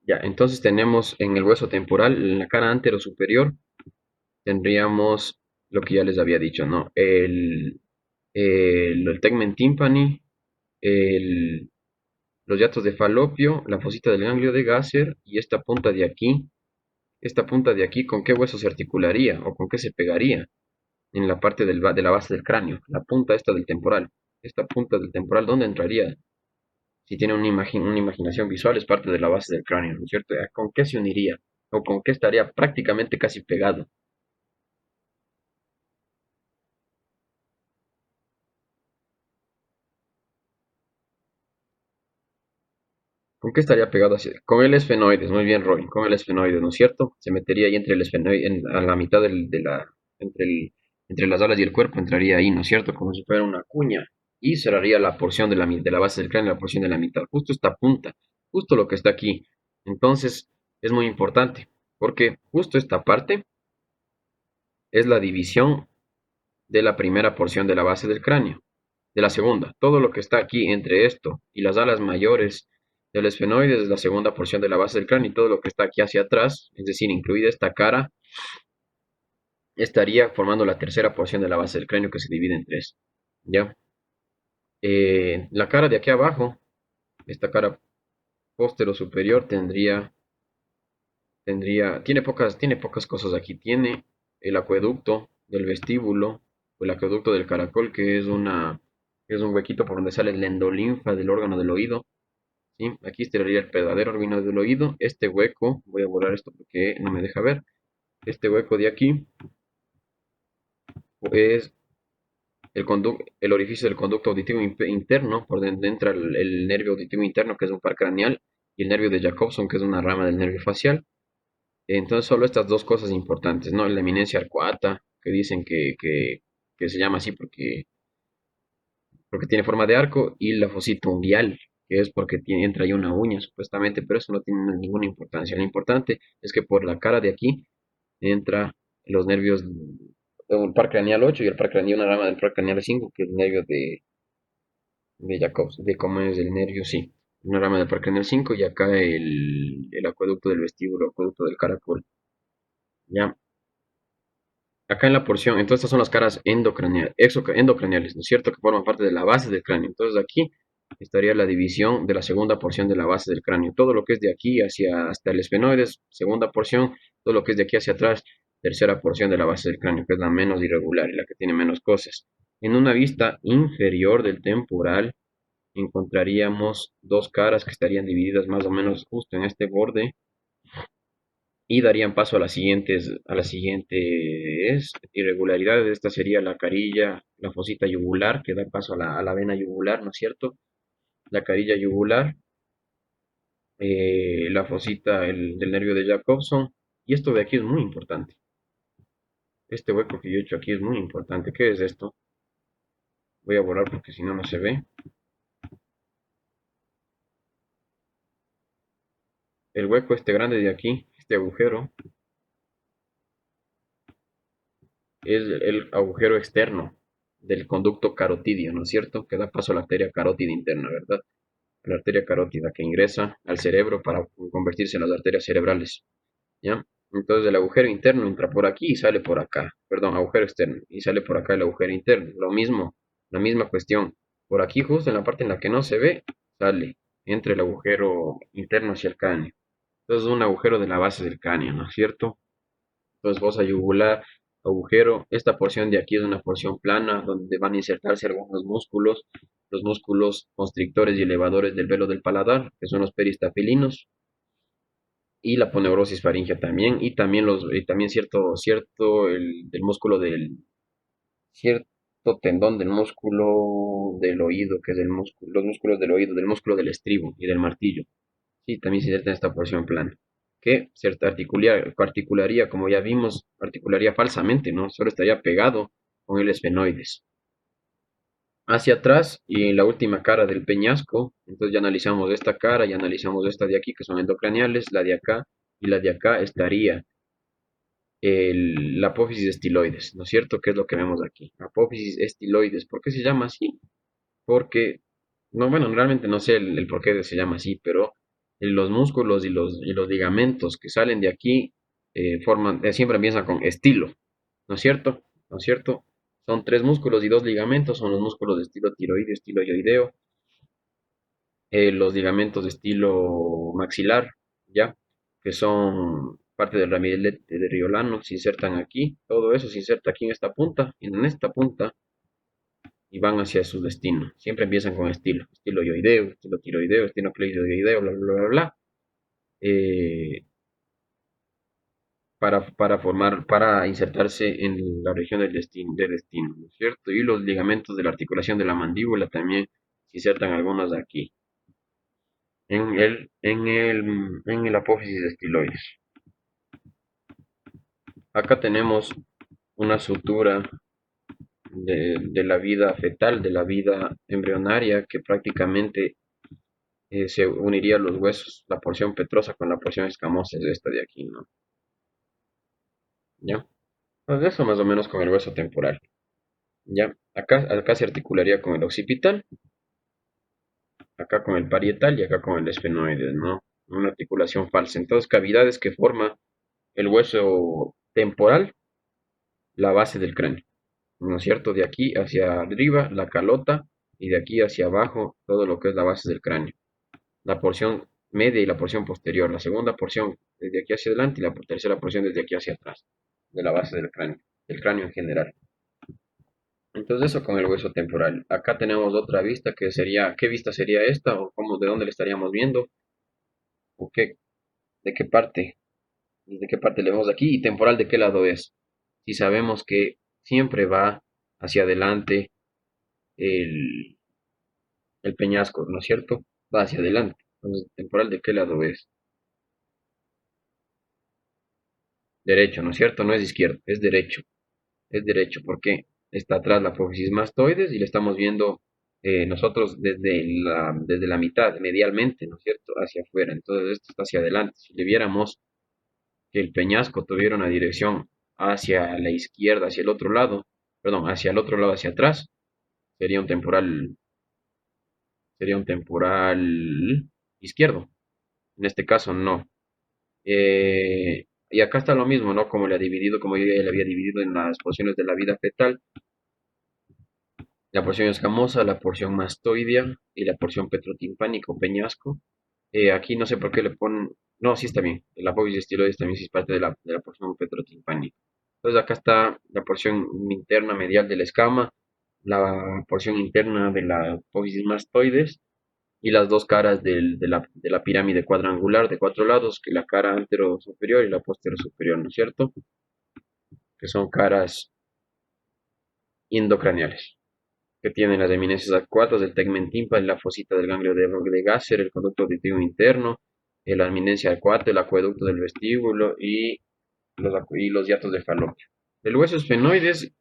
Ya, entonces tenemos en el hueso temporal, en la cara antero superior, tendríamos lo que ya les había dicho, ¿no? El tegmen timpani, el, los hiatos de falopio, la fosita del ganglio de Gasser y esta punta de aquí, ¿con qué hueso se articularía o con qué se pegaría en la parte de la base del cráneo? La punta esta del temporal. Esta punta del temporal, ¿dónde entraría? Si tiene una imaginación visual, es parte de la base del cráneo, ¿no es cierto? ¿Con qué se uniría? ¿O con qué estaría prácticamente casi pegado? ¿Con qué estaría pegado así? Con el esfenoides, muy bien, Robin, con el esfenoides, ¿no es cierto? Se metería ahí entre el esfenoides, a la mitad entre entre las alas y el cuerpo, entraría ahí, ¿no es cierto? Como si fuera una cuña. Y cerraría la porción de la base del cráneo, la porción de la mitad, justo esta punta, justo lo que está aquí. Entonces, es muy importante, porque justo esta parte es la división de la primera porción de la base del cráneo, de la segunda. Todo lo que está aquí entre esto y las alas mayores del esfenoides es la segunda porción de la base del cráneo y todo lo que está aquí hacia atrás, es decir, incluida esta cara, estaría formando la tercera porción de la base del cráneo que se divide en tres. ¿Ya? La cara de aquí abajo, esta cara póstero superior tiene pocas cosas aquí. Tiene el acueducto del vestíbulo, o el acueducto del caracol, que es un huequito por donde sale el endolinfa del órgano del oído. ¿Sí? Aquí estaría el verdadero órgano del oído. Este hueco, voy a borrar esto porque no me deja ver. Este hueco de aquí es el orificio del conducto auditivo interno, por donde entra el nervio auditivo interno, que es un par craneal, y el nervio de Jacobson, que es una rama del nervio facial. Entonces, solo estas dos cosas importantes, ¿no? La eminencia arcuata, que dicen que se llama así porque tiene forma de arco, y la fosita unguial, que es porque entra ahí una uña, supuestamente, pero eso no tiene ninguna importancia. Lo importante es que por la cara de aquí entra los nervios, el par craneal 8 y el par craneal, una rama del par craneal 5, que es el nervio de Jacobs, de cómo es el nervio, sí. Una rama del par craneal 5 y acá el acueducto del vestíbulo, acueducto del caracol. Ya, acá en la porción, entonces estas son las caras endocraneales, ¿no es cierto? Que forman parte de la base del cráneo. Entonces aquí estaría la división de la segunda porción de la base del cráneo. Todo lo que es de aquí hasta el esfenoides, segunda porción, todo lo que es de aquí hacia atrás, tercera porción de la base del cráneo, que es la menos irregular y la que tiene menos cosas. En una vista inferior del temporal encontraríamos dos caras que estarían divididas más o menos justo en este borde y darían paso a las siguientes irregularidades. Esta sería la carilla, la fosita yugular, que da paso a la vena yugular, ¿no es cierto? La carilla yugular, la fosita del nervio de Jacobson, y esto de aquí es muy importante. Este hueco que yo he hecho aquí es muy importante. ¿Qué es esto? Voy a borrar porque si no, no se ve. El hueco este grande de aquí, este agujero, es el agujero externo del conducto carotidio, ¿no es cierto? Que da paso a la arteria carótida interna, ¿verdad? La arteria carótida que ingresa al cerebro para convertirse en las arterias cerebrales, ¿ya? Entonces el agujero interno entra por aquí y sale por acá, perdón, agujero externo, y sale por acá el agujero interno, lo mismo, la misma cuestión. Por aquí, justo en la parte en la que no se ve, sale, entre el agujero interno hacia el cráneo. Entonces es un agujero de la base del cráneo, ¿no es cierto? Entonces fosa yugular, agujero. Esta porción de aquí es una porción plana donde van a insertarse algunos músculos, los músculos constrictores y elevadores del velo del paladar, que son los peristafilinos, y la poneurosis faríngea también, y también cierto del músculo cierto tendón del músculo del oído, que es los músculos del oído, del músculo del estribo y del martillo. Sí, también se inserta en esta porción plana. Que se articularía, como ya vimos, articularía falsamente, ¿no? Solo estaría pegado con el esfenoides. Hacia atrás y en la última cara del peñasco, entonces ya analizamos esta cara y analizamos esta de aquí, que son endocraneales, la de acá y la de acá estaría la apófisis estiloides, ¿no es cierto? ¿Qué es lo que vemos aquí? Apófisis estiloides. ¿Por qué se llama así? Porque, no, bueno, realmente no sé el por qué se llama así, pero los músculos y los ligamentos que salen de aquí siempre empiezan con estilo, ¿no es cierto? ¿No es cierto? Son tres músculos y dos ligamentos, son los músculos de estilo tiroideo, estilo yoideo, los ligamentos de estilo maxilar, ¿ya? Que son parte del ramillete de Riolano, se insertan aquí, todo eso se inserta aquí en esta punta, y van hacia su destino. Siempre empiezan con estilo, estilo yoideo, estilo tiroideo, estilo cleidoideo, bla, bla, bla, bla. eh, para insertarse en la región del destino, ¿no es cierto? Y los ligamentos de la articulación de la mandíbula también se insertan algunos aquí, en el apófisis estiloides. Acá tenemos una sutura de la vida fetal, de la vida embrionaria, que prácticamente se uniría los huesos, la porción petrosa con la porción escamosa es esta de aquí, ¿no? ¿Ya? Pues eso más o menos con el hueso temporal. ¿Ya? Acá se articularía con el occipital, acá con el parietal y acá con el esfenoides, ¿no? Una articulación falsa. Entonces, cavidades que forma el hueso temporal, la base del cráneo, ¿no es cierto? De aquí hacia arriba, la calota, y de aquí hacia abajo, todo lo que es la base del cráneo. La porción media y la porción posterior. La segunda porción desde aquí hacia adelante y la tercera porción desde aquí hacia atrás, de la base del cráneo en general. Entonces eso con el hueso temporal. Acá tenemos otra vista que sería, ¿qué vista sería esta? ¿O cómo, de dónde le estaríamos viendo? ¿O qué, de qué parte? ¿Desde qué parte le vemos aquí? ¿Y temporal de qué lado es? Si sabemos que siempre va hacia adelante el, el peñasco, ¿no es cierto? Va hacia adelante. Entonces, temporal de qué lado es? Derecho, ¿no es cierto? No es izquierdo, es derecho. Es derecho, porque está atrás la apófisis mastoides y le estamos viendo nosotros desde la mitad, medialmente, ¿no es cierto? Hacia afuera. Entonces esto está hacia adelante. Si le viéramos que el peñasco tuviera una dirección hacia la izquierda, hacia el otro lado, perdón, hacia el otro lado, hacia atrás, sería un temporal, sería un temporal izquierdo. En este caso, no. Y acá está lo mismo, ¿no? Como le ha dividido, como yo ya le había dividido en las posiciones de la vida fetal, la porción escamosa, la porción mastoidea y la porción petrotimpánica o peñasco. Aquí no sé por qué le ponen. No, sí está bien. La apófisis estiloides también sí es parte de la porción petrotimpánica. Entonces acá está la porción interna medial de la escama, la porción interna de la apófisis mastoides y las dos caras de la pirámide cuadrangular de cuatro lados, que la cara antero superior y la postero superior, ¿no es cierto? Que son caras endocraniales, que tienen las eminencias acuatas del tegmen timpani, la fosita del ganglio de Gasser, el conducto auditivo interno, la eminencia acuata, el acueducto del vestíbulo y los hiatos de Falopio. El hueso esfenoides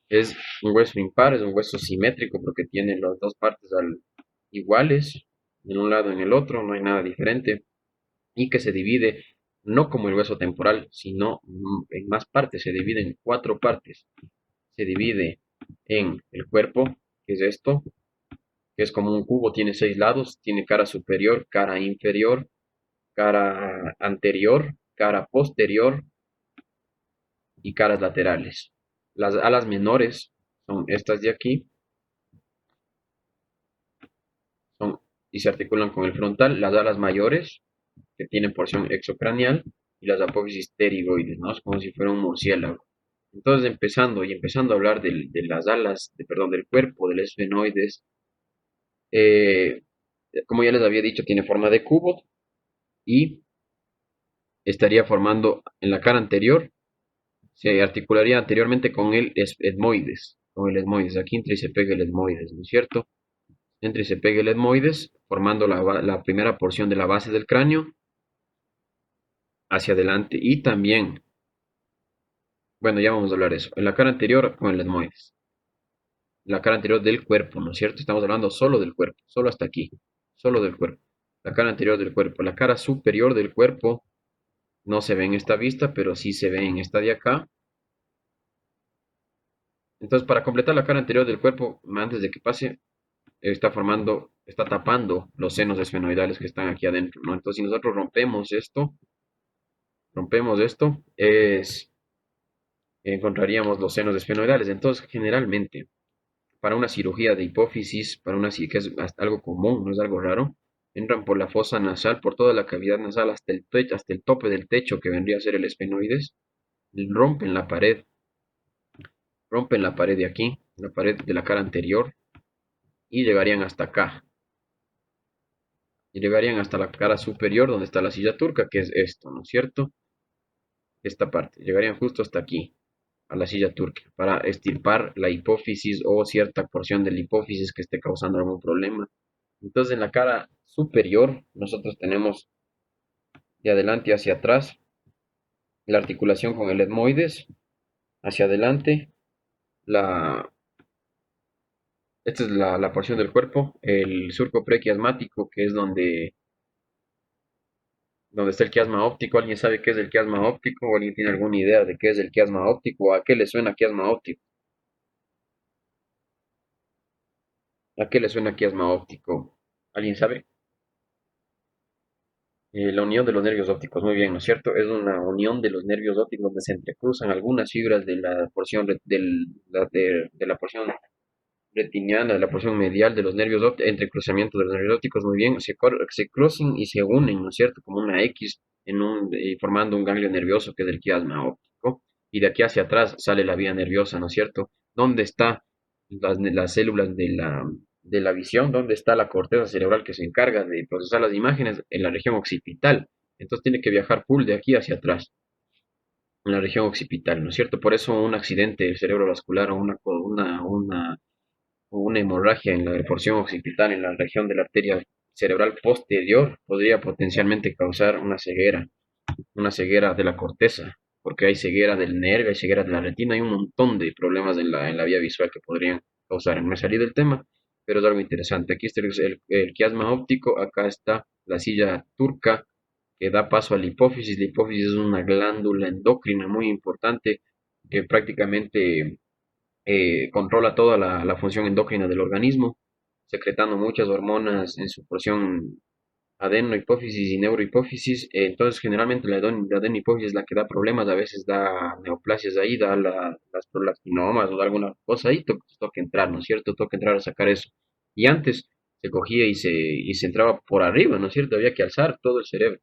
es un hueso impar, es un hueso simétrico porque tiene las dos partes iguales, en un lado y en el otro, no hay nada diferente, y que se divide no como el hueso temporal, sino en más partes, se divide en cuatro partes. Se divide en el cuerpo, que es esto, que es como un cubo, tiene seis lados, tiene cara superior, cara inferior, cara anterior, cara posterior y caras laterales. Las alas menores son estas de aquí, son, y se articulan con el frontal. Las alas mayores, que tienen porción exocranial, y las apófisis pterigoides, ¿no? Es como si fuera un murciélago. Entonces, empezando a hablar de las alas, perdón, del cuerpo, del esfenoides, eh, como ya les había dicho, tiene forma de cubo y estaría formando en la cara anterior, se articularía anteriormente con el etmoides, aquí entra y se pega el etmoides, ¿no es cierto? Entra y se pega el etmoides, formando la primera porción de la base del cráneo hacia adelante y también, bueno, ya vamos a hablar de eso, en la cara anterior con el etmoides, la cara anterior del cuerpo, ¿no es cierto? Estamos hablando solo del cuerpo, solo hasta aquí, solo del cuerpo, la cara anterior del cuerpo, la cara superior del cuerpo no se ve en esta vista, pero sí se ve en esta de acá. Entonces, para completar la cara anterior del cuerpo, antes de que pase, está tapando los senos esfenoidales que están aquí adentro, ¿no? Entonces, si nosotros encontraríamos los senos esfenoidales. Entonces, generalmente, para una cirugía de hipófisis, que es algo común, no es algo raro, entran por la fosa nasal, por toda la cavidad nasal hasta el tope del techo que vendría a ser el esfenoides, rompen la pared, rompen la pared de aquí, la pared de la cara anterior, y llegarían hasta acá, y llegarían hasta la cara superior donde está la silla turca, que es esto, ¿no es cierto? Esta parte, llegarían justo hasta aquí, a la silla turca, para extirpar la hipófisis o cierta porción de la hipófisis que esté causando algún problema. Entonces, en la cara superior, nosotros tenemos de adelante hacia atrás la articulación con el etmoides, hacia adelante, la, esta es la porción del cuerpo, el surco prequiasmático, que es donde está el quiasma óptico. ¿Alguien sabe qué es el quiasma óptico? ¿O alguien tiene alguna idea de qué es el quiasma óptico? ¿A qué le suena quiasma óptico? ¿A qué le suena quiasma óptico? ¿Alguien sabe? La unión de los nervios ópticos, muy bien, ¿no es cierto? Es una unión de los nervios ópticos donde se entrecruzan algunas fibras de la porción de la porción retiniana, de la porción medial de los nervios ópticos, entrecruzamiento de los nervios ópticos, muy bien, se cruzan y se unen, ¿no es cierto? Como una X formando un ganglio nervioso que es el quiasma óptico. Y de aquí hacia atrás sale la vía nerviosa, ¿no es cierto? ¿Dónde están las células de la visión? ¿Dónde está la corteza cerebral que se encarga de procesar las imágenes? En la región occipital. Entonces tiene que viajar full de aquí hacia atrás, en la región occipital, ¿no es cierto? Por eso un accidente cerebrovascular o una hemorragia en la porción occipital, en la región de la arteria cerebral posterior, podría potencialmente causar una ceguera de la corteza, porque hay ceguera del nervio, hay ceguera de la retina, hay un montón de problemas en la vía visual que podrían causar. Me salí del tema, pero es algo interesante. Aquí está el quiasma óptico, acá está la silla turca que da paso a la hipófisis. La hipófisis es una glándula endocrina muy importante que prácticamente controla toda la función endocrina del organismo, secretando muchas hormonas en su porción adenohipófisis y neurohipófisis. Entonces, generalmente la adenohipófisis es la que da problemas, a veces da neoplasias ahí, da las prolactinomas o da alguna cosa ahí, toca entrar, ¿no es cierto? Toca entrar a sacar eso. Y antes se cogía y se entraba por arriba, ¿no es cierto? Había que alzar todo el cerebro.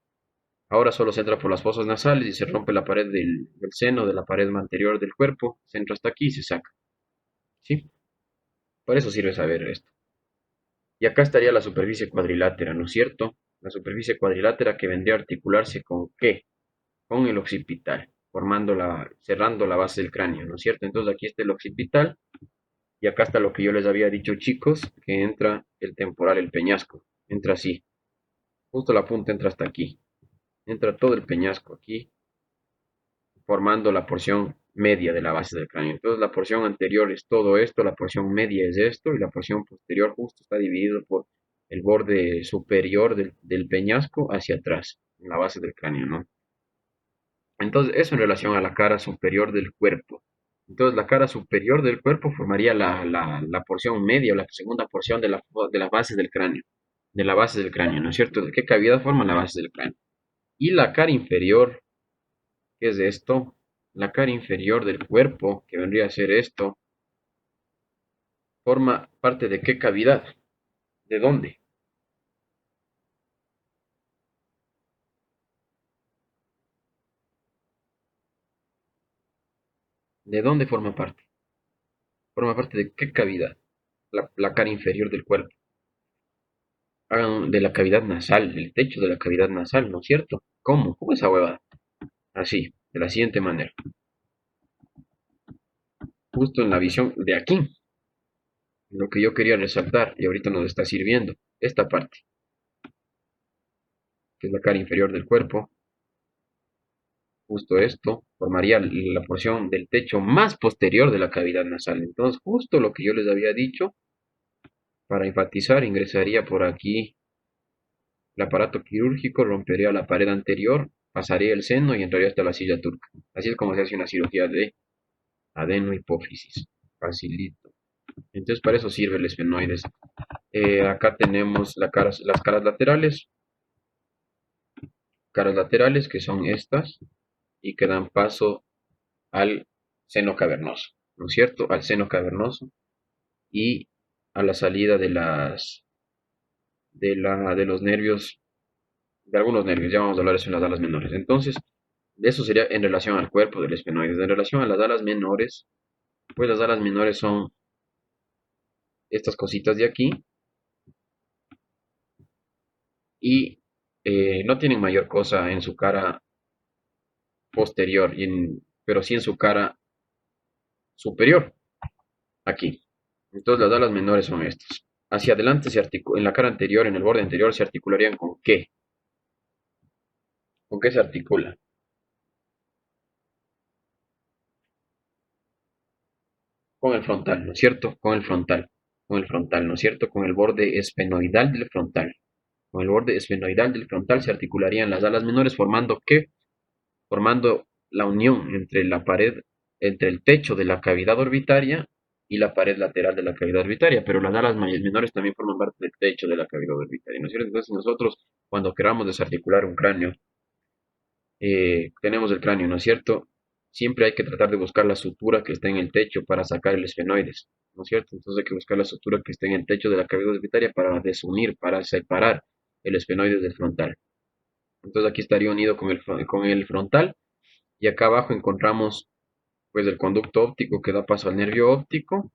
Ahora solo se entra por las fosas nasales y se rompe la pared del seno, de la pared anterior del cuerpo, se entra hasta aquí y se saca. ¿Sí? Por eso sirve saber esto. Y acá estaría la superficie cuadrilátera, ¿no es cierto? La superficie cuadrilátera que vendría a articularse con ¿qué? Con el occipital, cerrando la base del cráneo, ¿no es cierto? Entonces aquí está el occipital y acá está lo que yo les había dicho, chicos, que entra el temporal, el peñasco. Entra así. Justo la punta entra hasta aquí. Entra todo el peñasco aquí, formando la porción media de la base del cráneo. Entonces la porción anterior es todo esto, la porción media es esto y la porción posterior justo está dividido por el borde superior del peñasco hacia atrás, en la base del cráneo, ¿no? Entonces eso en relación a la cara superior del cuerpo. Entonces la cara superior del cuerpo formaría la porción media o la segunda porción de la base del cráneo, de la base del cráneo, ¿no es cierto? ¿De qué cavidad forma la base del cráneo? Y la cara inferior, ¿qué es esto? La cara inferior del cuerpo, que vendría a ser esto, forma parte de qué cavidad, de dónde, de dónde forma parte de qué cavidad, la cara inferior del cuerpo. De la cavidad nasal, del techo de la cavidad nasal, ¿no es cierto? ¿Cómo? ¿Cómo esa huevada? Así, de la siguiente manera. Justo en la visión de aquí, lo que yo quería resaltar y ahorita nos está sirviendo, esta parte, que es la cara inferior del cuerpo, justo esto, formaría la porción del techo más posterior de la cavidad nasal. Entonces, justo lo que yo les había dicho, para enfatizar, ingresaría por aquí el aparato quirúrgico, rompería la pared anterior, pasaría el seno y entraría hasta la silla turca. Así es como se hace una cirugía de adenohipófisis. Facilito. Entonces para eso sirve el esfenoides. Acá tenemos las caras laterales que son estas y que dan paso al seno cavernoso, ¿no es cierto? Al seno cavernoso y a la salida de los nervios, de algunos nervios. Ya vamos a hablar de eso en las alas menores. Entonces, eso sería en relación al cuerpo del esfenoides. En relación a las alas menores, pues las alas menores son estas cositas de aquí y no tienen mayor cosa en su cara posterior, pero sí en su cara superior, aquí. Entonces las alas menores son estas. Hacia adelante en la cara anterior, en el borde anterior, se articularían ¿con qué? ¿Con qué se articula? Con el frontal, ¿no es cierto? Con el frontal, ¿no es cierto? Con el borde esfenoidal del frontal. Con el borde esfenoidal del frontal se articularían las alas menores formando ¿qué? Formando la unión entre la pared, entre el techo de la cavidad orbitaria y la pared lateral de la cavidad orbitaria, pero las alas menores también forman parte del techo de la cavidad orbitaria, ¿no es cierto? Entonces nosotros cuando queramos desarticular un cráneo, tenemos el cráneo, ¿no es cierto? Siempre hay que tratar de buscar la sutura que está en el techo para sacar el esfenoides, ¿no es cierto? Entonces hay que buscar la sutura que esté en el techo de la cavidad orbitaria para desunir, para separar el esfenoides del frontal. Entonces aquí estaría unido con el frontal y acá abajo encontramos pues el conducto óptico que da paso al nervio óptico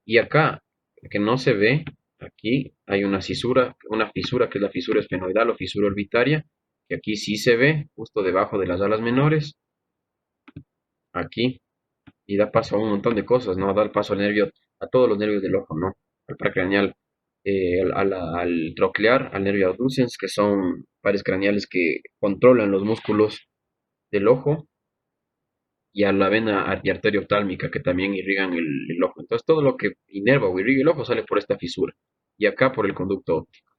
y acá que no se ve, aquí hay una fisura que es la fisura esfenoidal o fisura orbitaria, que aquí sí se ve justo debajo de las alas menores, aquí, y da paso a un montón de cosas, ¿no? Da el paso al nervio, a todos los nervios del ojo, ¿no? Al paracraneal, al troclear, al nervio abducens, que son pares craneales que controlan los músculos del ojo, y a la vena y arteria oftálmica que también irrigan el ojo. Entonces todo lo que inerva o irriga el ojo sale por esta fisura y acá por el conducto óptico.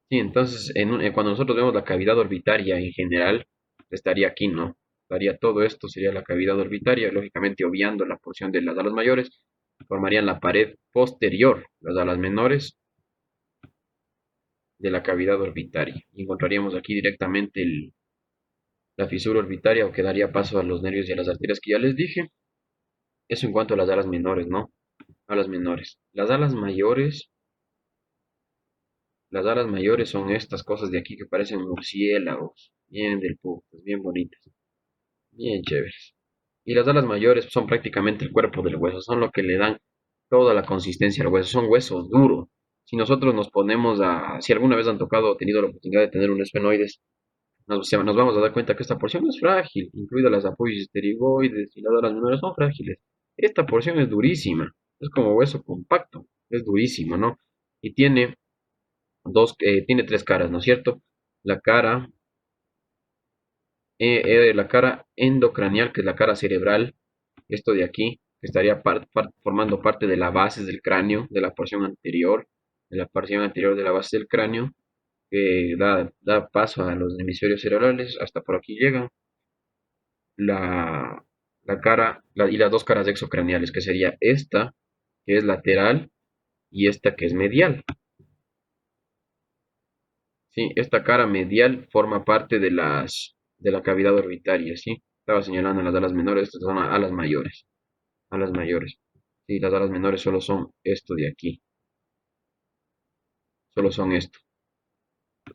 Sí, entonces cuando nosotros vemos la cavidad orbitaria en general, estaría aquí, ¿no? Estaría todo esto, sería la cavidad orbitaria, lógicamente obviando la porción de las alas mayores, formarían la pared posterior, las alas menores de la cavidad orbitaria. Y encontraríamos aquí directamente la fisura orbitaria o que daría paso a los nervios y a las arterias que ya les dije. Eso en cuanto a las alas menores, ¿no? Alas menores. Las alas mayores son estas cosas de aquí que parecen murciélagos, bien del putas, bien bonitas, bien chéveres. Y las alas mayores son prácticamente el cuerpo del hueso, son lo que le dan toda la consistencia al hueso, son huesos duros. Si nosotros nos ponemos si alguna vez han tocado o tenido la oportunidad de tener un esfenoides, nos vamos a dar cuenta que esta porción es frágil, incluidas las apófisis pterigoides y las alas menores son frágiles. Esta porción es durísima, es como hueso compacto, es durísimo, ¿no? Y tiene tres caras, ¿no es cierto? La cara, la cara endocranial, que es la cara cerebral, esto de aquí, que estaría formando parte de la base del cráneo, de la porción anterior de la base del cráneo, que da paso a los hemisferios cerebrales, hasta por aquí llegan. La, la cara y las dos caras exocraniales, que sería esta, que es lateral, y esta que es medial. Sí, esta cara medial forma parte de la cavidad orbitaria, ¿sí? Estaba señalando las alas menores, estas son alas mayores. Alas mayores. Sí, las alas menores solo son esto de aquí. Solo son esto.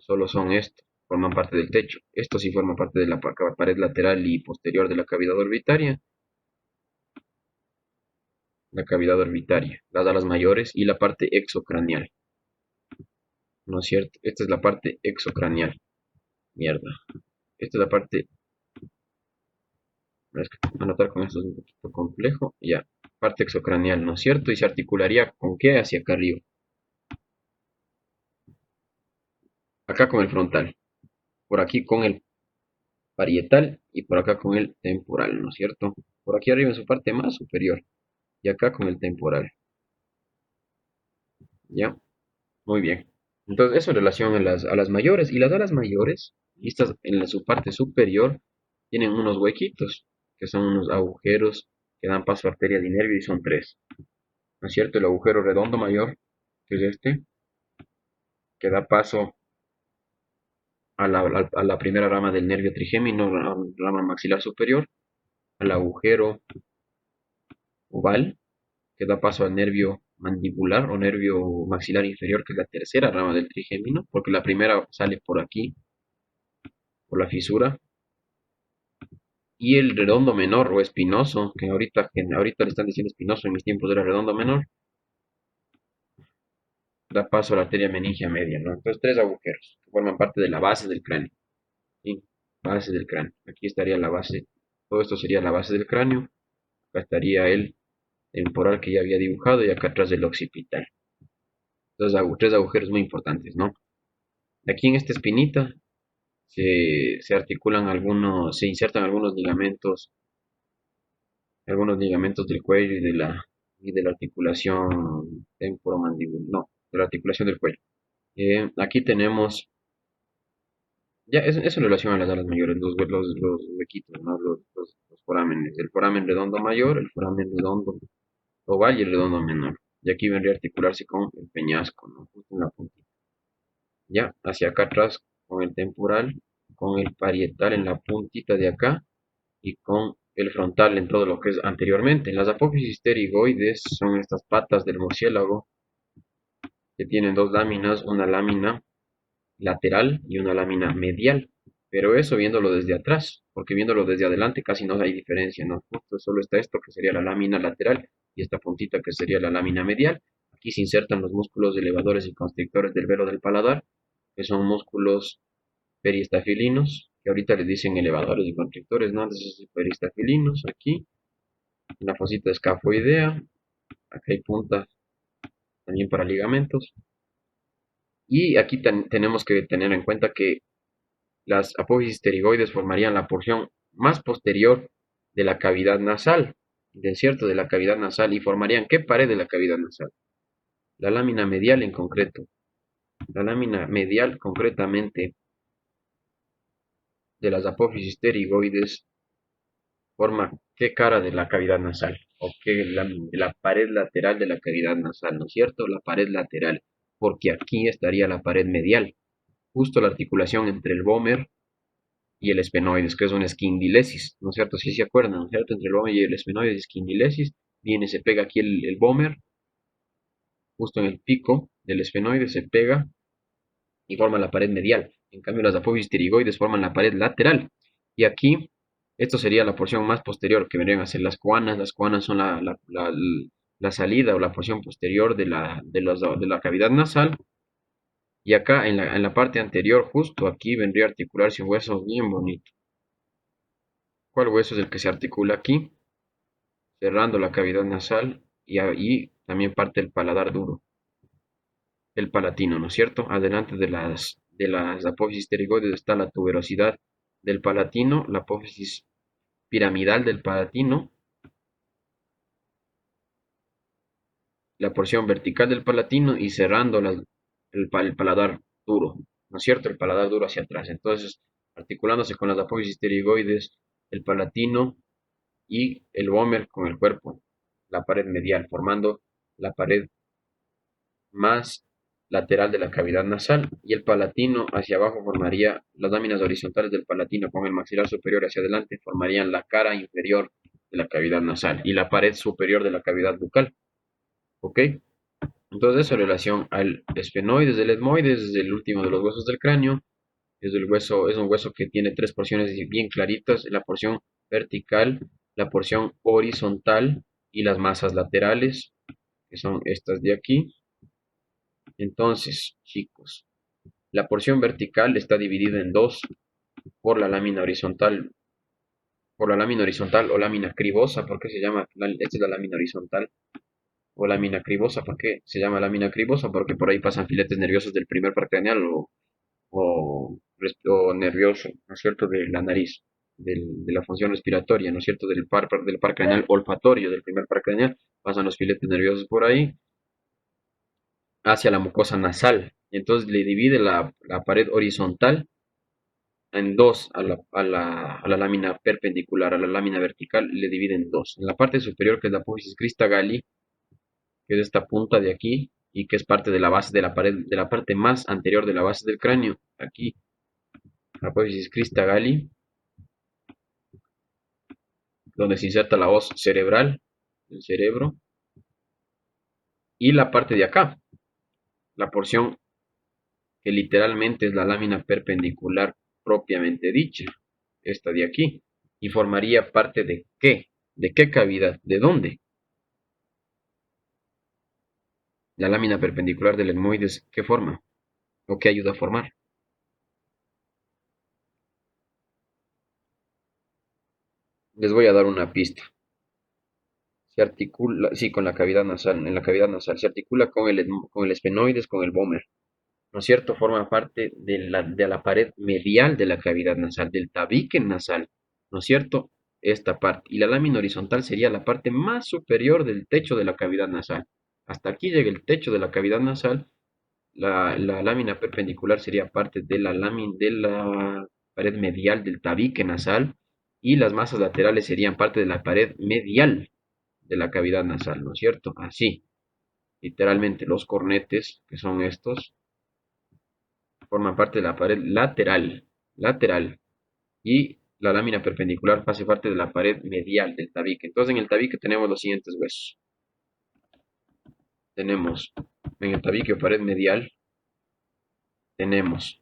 Solo son esto. Forman parte del techo. Esto sí forma parte de la pared lateral y posterior de la cavidad orbitaria. La cavidad orbitaria. Las alas mayores y la parte exocranial. ¿No es cierto? Esta es la parte exocranial. Mierda. Esta es la parte. Es que anotar con esto es un poquito complejo. Ya. Parte exocranial, ¿no es cierto? Y se articularía con qué hacia acá arriba. Acá con el frontal. Por aquí con el parietal y por acá con el temporal, ¿no es cierto? Por aquí arriba en su parte más superior y acá con el temporal. ¿Ya? Muy bien. Entonces, eso en relación a las mayores. Y las alas mayores, vistas en su parte superior, tienen unos huequitos, que son unos agujeros que dan paso a arterias y nervios y son tres. ¿no es cierto? El agujero redondo mayor, que es este, que da paso a la primera rama del nervio trigémino, la rama maxilar superior, al agujero oval, que da paso al nervio mandibular o nervio maxilar inferior, que es la tercera rama del trigémino, porque la primera sale por aquí, por la fisura, y el redondo menor o espinoso, que ahorita le están diciendo espinoso, en mis tiempos era redondo menor, da paso a la arteria meningia media, ¿no? Entonces, tres agujeros que forman parte de la base del cráneo, ¿sí? Base del cráneo. Aquí estaría la base, todo esto sería la base del cráneo, acá estaría el temporal que ya había dibujado y acá atrás del occipital. Entonces, tres agujeros muy importantes, ¿no? Aquí en esta espinita se articulan se insertan algunos ligamentos del cuello y de la articulación temporomandibular, no, de la articulación del cuello. Aquí tenemos, ya, eso en relación a las alas mayores, los huequitos, ¿no? Los forámenes, el foramen redondo mayor, el foramen redondo oval y el redondo menor. Y aquí vendría a articularse con el peñasco, ¿no? Justo en la puntita. Ya, hacia acá atrás con el temporal, con el parietal en la puntita de acá y con el frontal en todo lo que es anteriormente. Las apófisis pterigoides son estas patas del murciélago que tienen dos láminas, una lámina lateral y una lámina medial. Pero eso viéndolo desde atrás, porque viéndolo desde adelante casi no hay diferencia, ¿no? Justo solo está esto que sería la lámina lateral y esta puntita que sería la lámina medial. Aquí se insertan los músculos elevadores y constrictores del velo del paladar, que son músculos peristafilinos, que ahorita les dicen elevadores y constrictores, ¿no? Entonces, peristafilinos aquí, en la fosita escafoidea, acá hay puntas también para ligamentos. Y aquí tenemos que tener en cuenta que las apófisis pterigoides formarían la porción más posterior de la cavidad nasal, del cierto de la cavidad nasal, y formarían ¿qué pared de la cavidad nasal? La lámina medial en concreto. La lámina medial concretamente de las apófisis pterigoides forma qué cara de la cavidad nasal o qué la pared lateral de la cavidad nasal, ¿no es cierto? La pared lateral, porque aquí estaría la pared medial, justo la articulación entre el vómer y el esfenoides, que es una esquindilesis, ¿no es cierto? Si se acuerdan, ¿no es cierto? Entre el vómer y el esfenoides, esquindilesis, viene, se pega aquí el vómer, justo en el pico del esfenoide, se pega y forma la pared medial. En cambio, las apófisis pterigoides forman la pared lateral. Y aquí, esto sería la porción más posterior, que vendrían a ser las cuanas. Las cuanas son la salida o la porción posterior de la cavidad nasal. Y acá, en la parte anterior, justo aquí, vendría a articularse un hueso bien bonito. ¿Cuál hueso es el que se articula aquí? Cerrando la cavidad nasal y ahí también parte el paladar duro, el palatino, ¿no es cierto? Adelante de las apófisis pterigoides está la tuberosidad del palatino, la apófisis piramidal del palatino, la porción vertical del palatino y cerrando el paladar duro, ¿no es cierto? El paladar duro hacia atrás. Entonces, articulándose con las apófisis pterigoides, el palatino y el vómer con el cuerpo, la pared medial, formando la pared más lateral de la cavidad nasal y el palatino hacia abajo formaría las láminas horizontales del palatino con el maxilar superior hacia adelante formarían la cara inferior de la cavidad nasal y la pared superior de la cavidad bucal. ¿Ok? Entonces eso en relación al esfenoides, del etmoides, es el último de los huesos del cráneo. Es un hueso que tiene tres porciones bien claritas, la porción vertical, la porción horizontal y las masas laterales, que son estas de aquí. Entonces, chicos, la porción vertical está dividida en dos por la lámina horizontal, o lámina cribosa. ¿Por qué se llama? Esta es la lámina horizontal o lámina cribosa. ¿Por qué se llama lámina cribosa? Porque por ahí pasan filetes nerviosos del primer par craneal o nervioso, ¿no es cierto?, de la nariz, de la función respiratoria, ¿no es cierto?, del par craneal olfatorio, del primer par craneal, pasan los filetes nerviosos por ahí hacia la mucosa nasal. Entonces le divide la pared horizontal en dos a la lámina perpendicular, a la lámina vertical, le divide en dos. En la parte superior, que es la apófisis crista galli, que es esta punta de aquí, y que es parte de la base de la pared, de la parte más anterior de la base del cráneo. Aquí, apófisis crista galli, donde se inserta la hoz cerebral, el cerebro, y la parte de acá, la porción que literalmente es la lámina perpendicular propiamente dicha, esta de aquí, y formaría parte de qué, de qué cavidad, de dónde. La lámina perpendicular del etmoides, ¿qué forma? ¿O qué ayuda a formar? Les voy a dar una pista. Se articula, sí, con la cavidad nasal, en la cavidad nasal, se articula con el esfenoides, con el vómer, ¿no es cierto? Forma parte de la pared medial de la cavidad nasal, del tabique nasal, ¿no es cierto? Esta parte. Y la lámina horizontal sería la parte más superior del techo de la cavidad nasal. Hasta aquí llega el techo de la cavidad nasal. La lámina perpendicular sería parte de la lámina de la pared medial del tabique nasal. Y las masas laterales serían parte de la pared medial de la cavidad nasal, ¿no es cierto? Así, literalmente los cornetes, que son estos, forman parte de la pared lateral, y la lámina perpendicular hace parte de la pared medial del tabique. Entonces en el tabique tenemos los siguientes huesos. Tenemos en el tabique o pared medial, tenemos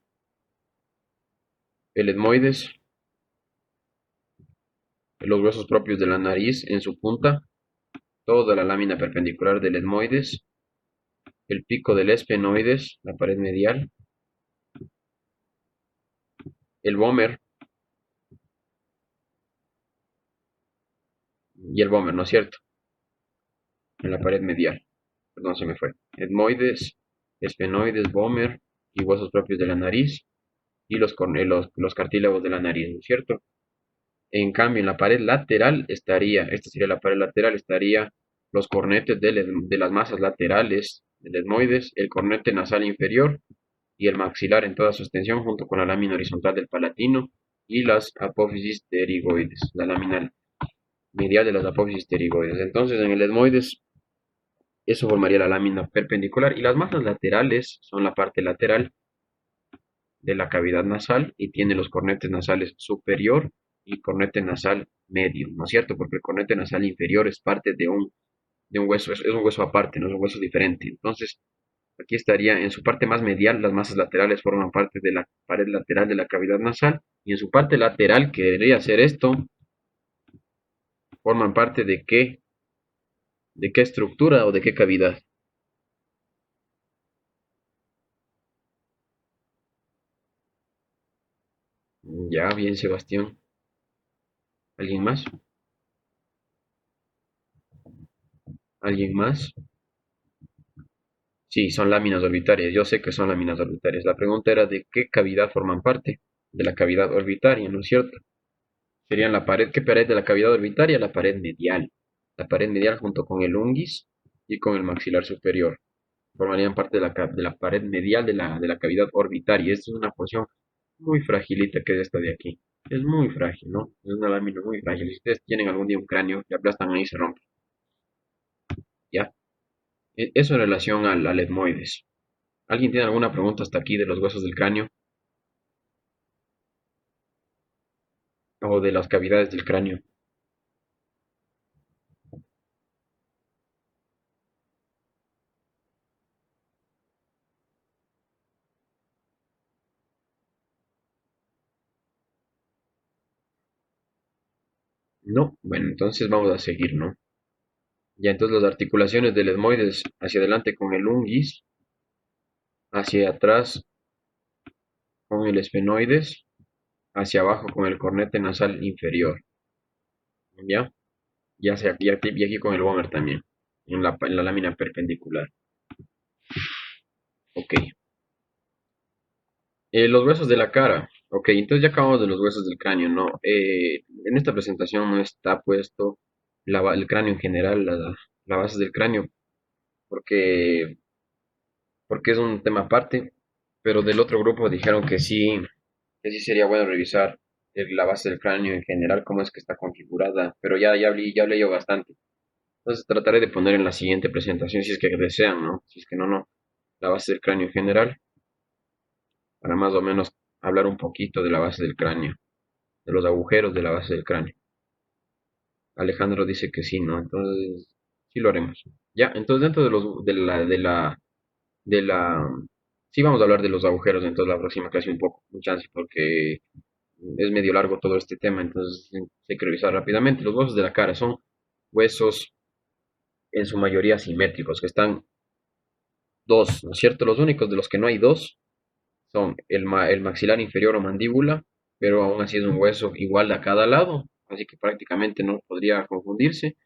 el etmoides, los huesos propios de la nariz en su punta, toda la lámina perpendicular del etmoides, el pico del esfenoides, la pared medial, el vómer y el vómer, ¿no es cierto? En la pared medial. Perdón, se me fue. Etmoides, esfenoides, vómer y huesos propios de la nariz y los cartílagos de la nariz, ¿no es cierto? En cambio, en la pared lateral estaría, esta sería la pared lateral, estaría los cornetes de las masas laterales del etmoides, el cornete nasal inferior y el maxilar en toda su extensión junto con la lámina horizontal del palatino y las apófisis pterigoides, la lámina medial de las apófisis pterigoides. Entonces, en el etmoides eso formaría la lámina perpendicular y las masas laterales son la parte lateral de la cavidad nasal y tiene los cornetes nasales superior y cornete nasal medio, ¿no es cierto? Porque el cornete nasal inferior es parte de un hueso, es un hueso aparte, no es un hueso diferente. Entonces, aquí estaría en su parte más medial, las masas laterales forman parte de la pared lateral de la cavidad nasal y en su parte lateral, que debería ser esto, forman parte de qué estructura o de qué cavidad. Ya, bien, Sebastián. ¿Alguien más? ¿Alguien más? Sí, son láminas orbitarias. Yo sé que son láminas orbitarias. La pregunta era de qué cavidad forman parte. De la cavidad orbitaria, ¿no es cierto? Serían la pared, ¿qué pared de la cavidad orbitaria? La pared medial. La pared medial junto con el unguis y con el maxilar superior. Formarían parte de la pared medial de la cavidad orbitaria. Esta es una porción muy fragilita que es esta de aquí. Es muy frágil, ¿no? Es una lámina muy frágil. Si ustedes tienen algún día un cráneo y aplastan ahí se rompe. ¿Ya? Eso en relación al etmoides. ¿Alguien tiene alguna pregunta hasta aquí de los huesos del cráneo o de las cavidades del cráneo? No. Bueno, entonces vamos a seguir, ¿no? Ya entonces las articulaciones del etmoides hacia adelante con el unguis, hacia atrás con el esfenoides, hacia abajo con el cornete nasal inferior, ¿ya? Y aquí con el vómer también, en la lámina perpendicular. Ok. Los huesos de la cara. Ok, entonces ya acabamos de los huesos del cráneo, ¿no? En esta presentación no está puesto el cráneo en general, la base del cráneo, porque, porque es un tema aparte, pero del otro grupo dijeron que sí sería bueno revisar la base del cráneo en general, cómo es que está configurada, pero ya hablé yo bastante. Entonces trataré de poner en la siguiente presentación, si es que desean, ¿no? Si es que no, no, la base del cráneo en general, para más o menos hablar un poquito de la base del cráneo, de los agujeros de la base del cráneo. Alejandro dice que sí, ¿no? Entonces, sí lo haremos. Ya, entonces dentro de la, sí vamos a hablar de los agujeros dentro de la próxima clase un poco, un chance, porque es medio largo todo este tema, entonces hay que revisar rápidamente. Los huesos de la cara son huesos en su mayoría simétricos, que están dos, ¿no es cierto? Los únicos de los que no hay dos son el maxilar inferior o mandíbula, pero aún así es un hueso igual a cada lado, así que prácticamente no podría confundirse.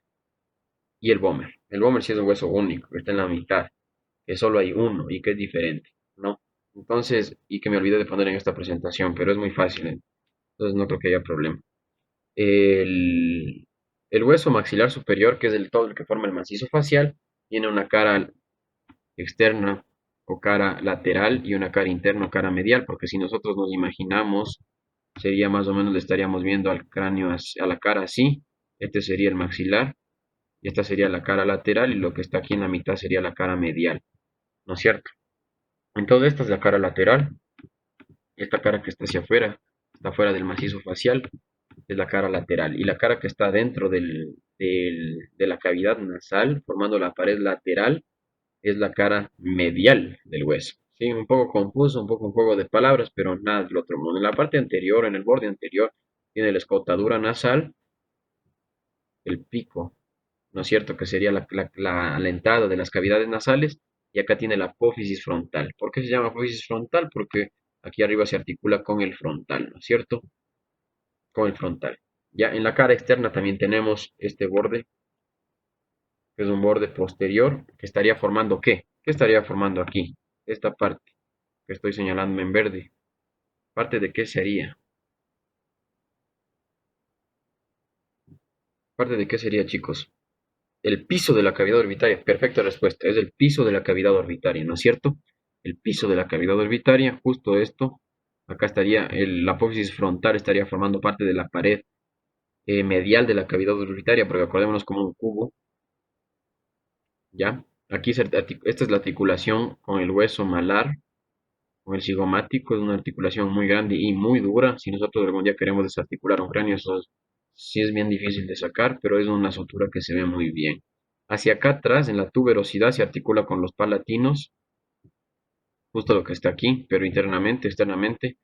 Y el vómer. El vómer sí es un hueso único, que está en la mitad, que solo hay uno y que es diferente, ¿no? Entonces, y que me olvidé de poner en esta presentación, pero es muy fácil, ¿eh? Entonces no creo que haya problema. El, el hueso maxilar superior, que es el todo el que forma el macizo facial, tiene una cara externa o cara lateral y una cara interna o cara medial, porque si nosotros nos imaginamos, sería más o menos, le estaríamos viendo al cráneo, a la cara así, este sería el maxilar, y esta sería la cara lateral, y lo que está aquí en la mitad sería la cara medial, ¿no es cierto? Entonces esta es la cara lateral, esta cara que está hacia afuera, está fuera del macizo facial, es la cara lateral, y la cara que está dentro de la cavidad nasal, formando la pared lateral, es la cara medial del hueso. Sí, un poco confuso, un poco un juego de palabras, pero nada del otro mundo. En la parte anterior, en el borde anterior, tiene la escotadura nasal, el pico, ¿no es cierto? Que sería la entrada de las cavidades nasales, y acá tiene la apófisis frontal. ¿Por qué se llama apófisis frontal? Porque aquí arriba se articula con el frontal, ¿no es cierto? Con el frontal. Ya en la cara externa también tenemos este borde, que es un borde posterior, que estaría formando ¿qué? ¿Qué estaría formando aquí? Esta parte que estoy señalando en verde. ¿Parte de qué sería? ¿Parte de qué sería, chicos? El piso de la cavidad orbitaria. Perfecta respuesta. Es el piso de la cavidad orbitaria, ¿no es cierto? El piso de la cavidad orbitaria, justo esto. Acá estaría, la apófisis frontal estaría formando parte de la pared medial de la cavidad orbitaria, porque acordémonos como un cubo, ¿ya? Aquí esta es la articulación con el hueso malar, con el cigomático, es una articulación muy grande y muy dura. Si nosotros algún día queremos desarticular un cráneo, sí es bien difícil de sacar, pero es una sutura que se ve muy bien. Hacia acá atrás, en la tuberosidad, se articula con los palatinos, justo lo que está aquí, pero internamente, externamente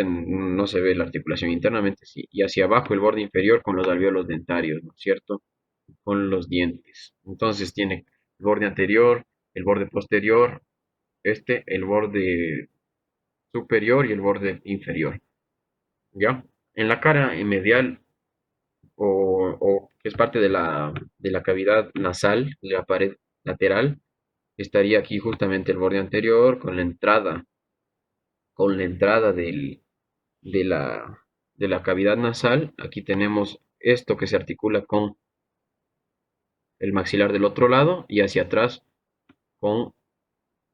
no se ve la articulación, internamente sí. Y hacia abajo el borde inferior con los alvéolos dentarios, ¿no es cierto? Con los dientes. Entonces tiene el borde anterior, el borde posterior, el borde superior y el borde inferior, ¿ya? En la cara medial o que es parte de la cavidad nasal, de la pared lateral, estaría aquí justamente el borde anterior con la entrada de la, de la cavidad nasal. Aquí tenemos esto que se articula con el maxilar del otro lado y hacia atrás con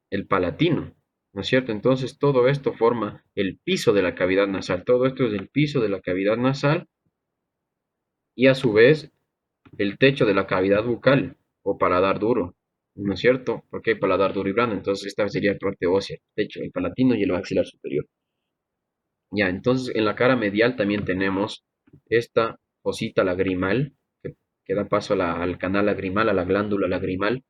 el palatino, ¿no es cierto? Entonces todo esto forma el piso de la cavidad nasal. Todo esto es el piso de la cavidad nasal y a su vez el techo de la cavidad bucal o paladar duro, ¿no es cierto? Porque hay paladar duro y blando, entonces esta sería la parte ósea, el techo, el palatino y el maxilar superior. Ya, entonces en la cara medial también tenemos esta fosita lagrimal que da paso al canal lagrimal, a la glándula lagrimal.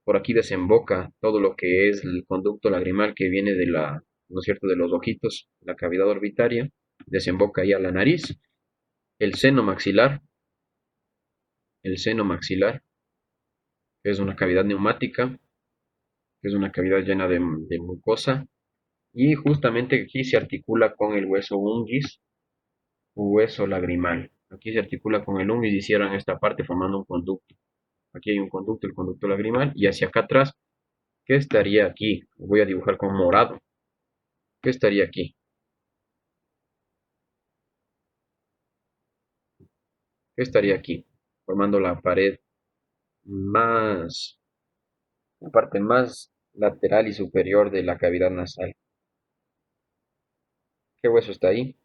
Por aquí desemboca todo lo que es el conducto lagrimal que viene ¿no es cierto?, de los ojitos, la cavidad orbitaria, desemboca ahí a la nariz, el seno maxilar, el seno maxilar, que es una cavidad neumática, que es una cavidad llena de mucosa, y justamente aquí se articula con el hueso unguis, hueso lagrimal. Aquí se articula con el unguis y cierran esta parte formando un conducto. Aquí hay un conducto, el conducto lagrimal, y hacia acá atrás, ¿qué estaría aquí? Voy a dibujar con morado. ¿Qué estaría aquí? ¿Qué estaría aquí? Formando más, la parte más lateral y superior de la cavidad nasal. ¿Qué hueso está ahí?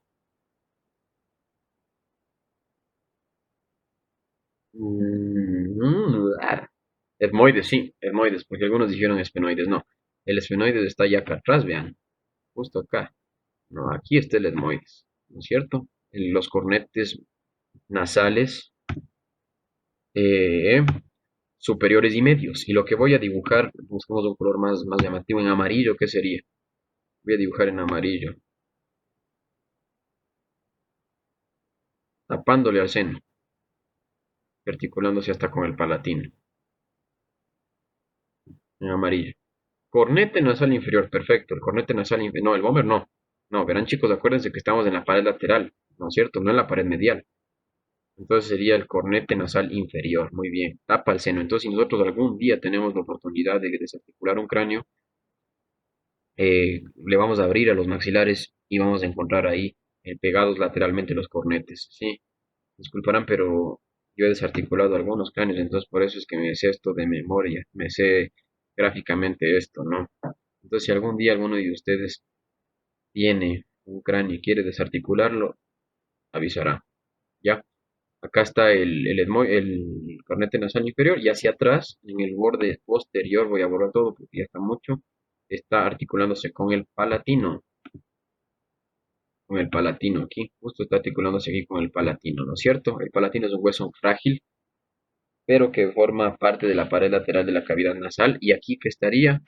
Etmoides, sí, etmoides, porque algunos dijeron esfenoides, no. El esfenoides está ya acá atrás, vean, justo acá. No, aquí está el etmoides, ¿no es cierto? Los cornetes nasales eh, superiores y medios. Y lo que voy a dibujar, buscamos un color más llamativo en amarillo, ¿qué sería? Voy a dibujar en amarillo, tapándole al seno, articulándose hasta con el palatino, en amarillo. Cornete nasal inferior, perfecto. El cornete nasal inferior, no, el bomber no. No, verán chicos, acuérdense que estamos en la pared lateral, ¿no es cierto? No en la pared medial. Entonces sería el cornete nasal inferior, muy bien. Tapa el seno. Entonces, si nosotros algún día tenemos la oportunidad de desarticular un cráneo, le vamos a abrir a los maxilares y vamos a encontrar ahí pegados lateralmente los cornetes. Sí, disculparán, pero yo he desarticulado algunos cráneos, entonces por eso es que me sé esto de memoria, me sé gráficamente esto, ¿no? Entonces, si algún día alguno de ustedes tiene un cráneo y quiere desarticularlo, avisará. ¿Ya? Acá está el cornete nasal inferior y hacia atrás, en el borde posterior, voy a borrar todo porque ya está mucho, está articulándose con el palatino aquí, justo está articulándose aquí con el palatino, ¿no es cierto? El palatino es un hueso frágil, pero que forma parte de la pared lateral de la cavidad nasal y aquí que estaría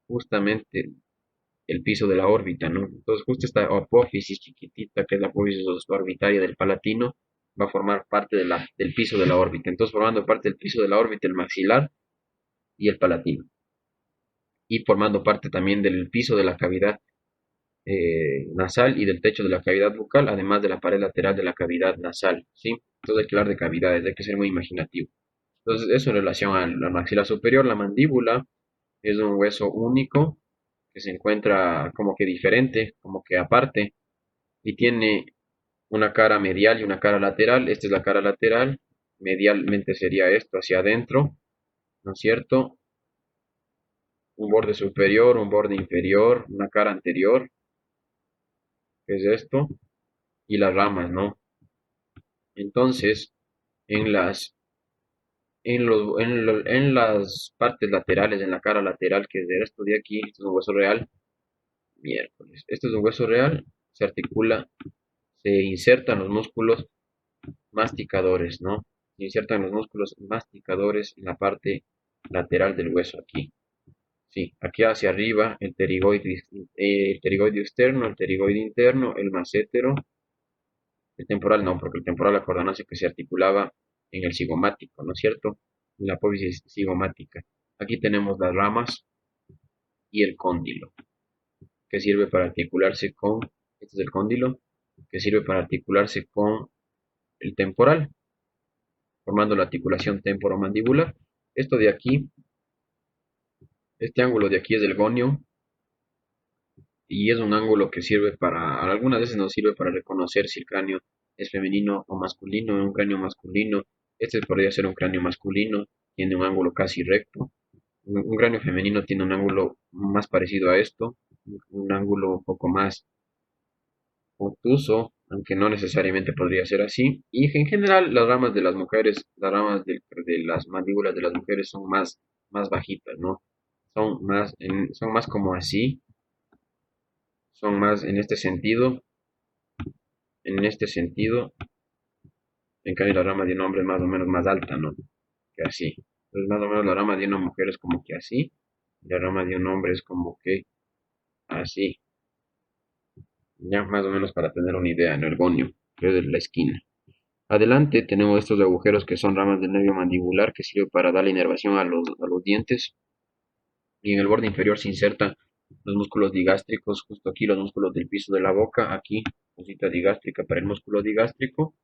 justamente el piso de la órbita, ¿no? Entonces justo esta apófisis chiquitita, que es la apófisis orbitaria del palatino, va a formar parte del piso de la órbita. Entonces formando parte del piso de la órbita el maxilar y el palatino. Y formando parte también del piso de la cavidad nasal y del techo de la cavidad bucal, además de la pared lateral de la cavidad nasal, ¿sí? Entonces hay que hablar de cavidades, hay que ser muy imaginativo. Entonces eso en relación al maxilar superior, la mandíbula es un hueso único que se encuentra como que diferente, como que aparte, y tiene una cara medial y una cara lateral. Esta es la cara lateral, medialmente sería esto hacia adentro, ¿no es cierto? Un borde superior, un borde inferior, una cara anterior, que es esto, y las ramas, ¿no? Entonces, en las, en las partes laterales, en la cara lateral, que es de esto de aquí, esto es un hueso real, miércoles, esto es un hueso real, se articula, se insertan los músculos masticadores, ¿no? Se insertan los músculos masticadores en la parte lateral del hueso aquí. Sí, aquí hacia arriba el pterigoide externo, el pterigoide interno, el massétero, el temporal no, porque el temporal acordándose que se articulaba en el cigomático, ¿no es cierto? En la apófisis cigomática. Aquí tenemos las ramas y el cóndilo, que sirve para articularse con, este es el cóndilo, que sirve para articularse con el temporal, formando la articulación temporomandibular. Esto de aquí, este ángulo de aquí es el gonio y es un ángulo que sirve para, algunas veces nos sirve para reconocer si el cráneo es femenino o masculino. Un cráneo masculino, este podría ser un cráneo masculino, tiene un ángulo casi recto. Un cráneo femenino tiene un ángulo más parecido a esto, un ángulo un poco más obtuso, aunque no necesariamente podría ser así. Y en general las ramas de las mujeres, las ramas de las mandíbulas de las mujeres son más bajitas, ¿no? Son más como así, son más en este sentido, en cambio la rama de un hombre es más o menos más alta, ¿no? Que así. Entonces más o menos la rama de una mujer es como que así, y la rama de un hombre es como que así. Ya más o menos para tener una idea, en el gonio, que es la esquina. Adelante tenemos estos agujeros que son ramas del nervio mandibular que sirve para darle inervación a los dientes. Y en el borde inferior se insertan los músculos digástricos, justo aquí los músculos del piso de la boca, aquí cosita digástrica para el músculo digástrico.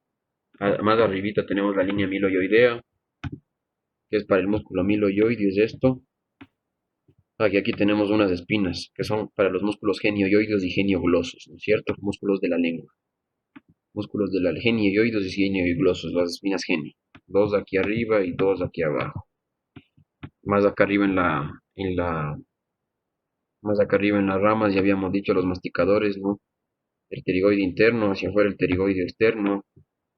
Más arribita tenemos la línea miloioidea, que es para el músculo miloioides esto. Aquí tenemos unas espinas, que son para los músculos genioioides y genioglosos, ¿no es cierto? Músculos de la lengua. Músculos de la genioioides y genioglosos, las espinas genio. Dos aquí arriba y dos aquí abajo. Más acá arriba más acá arriba en las ramas ya habíamos dicho los masticadores, ¿no? El pterigoide interno, hacia afuera el pterigoide externo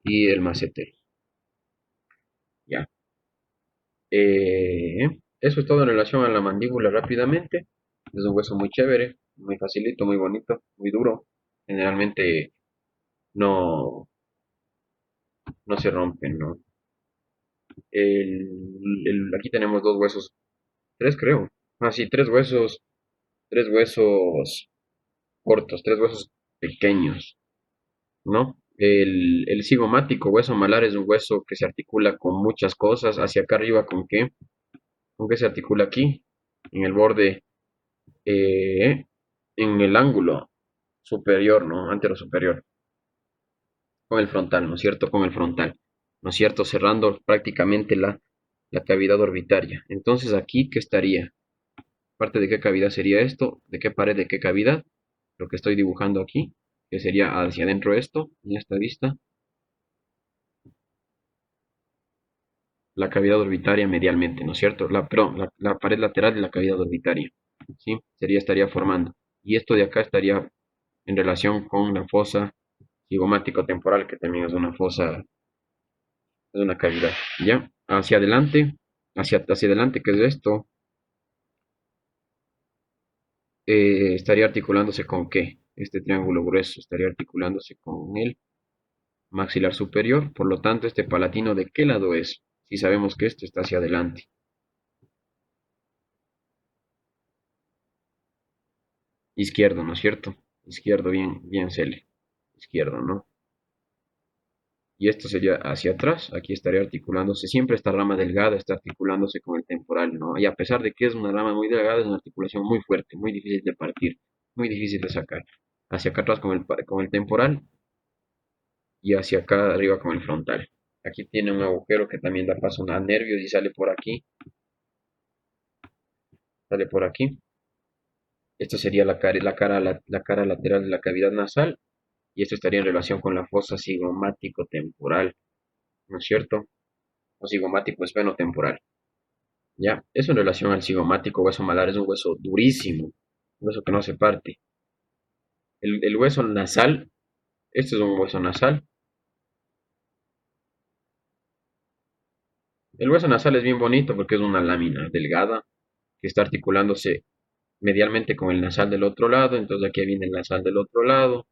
y el masséter. Ya. Eso es todo en relación a la mandíbula rápidamente. Es un hueso muy chévere, muy facilito, muy bonito, muy duro. Generalmente no, no se rompen, ¿no? Aquí tenemos dos huesos, tres creo. Ah, sí, tres huesos cortos, tres huesos pequeños, ¿no? El cigomático, hueso malar, es un hueso que se articula con muchas cosas. Hacia acá arriba, ¿con qué? ¿Con qué se articula aquí? En el borde, eh, en el ángulo superior, ¿no? Antero superior, con el frontal, ¿no es cierto? Con el frontal, ¿no es cierto? Cerrando prácticamente la cavidad orbitaria. Entonces, ¿aquí qué estaría? ¿Parte de qué cavidad sería esto? ¿De qué pared, de qué cavidad? Lo que estoy dibujando aquí, que sería hacia adentro esto, en esta vista, la cavidad orbitaria medialmente, ¿no es cierto? Perdón, la pared lateral de la cavidad orbitaria, ¿sí? Estaría formando. Y esto de acá estaría en relación con la fosa cigomático-temporal, que también es una fosa, es una cavidad, ¿ya? Hacia adelante, ¿qué es esto? Estaría articulándose con ¿qué? Este triángulo grueso estaría articulándose con el maxilar superior, por lo tanto, este palatino, ¿de qué lado es? Si sabemos que esto está hacia adelante. Izquierdo, ¿no es cierto? Izquierdo, bien, bien, Cele. Izquierdo, ¿no? Y esto sería hacia atrás, aquí estaría articulándose, siempre esta rama delgada está articulándose con el temporal, ¿no? Y a pesar de que es una rama muy delgada, es una articulación muy fuerte, muy difícil de partir, muy difícil de sacar. Hacia acá atrás con el temporal y hacia acá arriba con el frontal. Aquí tiene un agujero que también da paso a nervios y sale por aquí. Esto sería la cara lateral de la cavidad nasal y esto estaría en relación con la fosa cigomático-temporal, ¿no es cierto? O cigomático esfenotemporal. ¿Ya? Eso en relación al cigomático hueso malar es un hueso durísimo, un hueso que no se parte. El hueso nasal, este es un hueso nasal. El hueso nasal es bien bonito porque es una lámina delgada que está articulándose medialmente con el nasal del otro lado, entonces aquí viene el nasal del otro lado.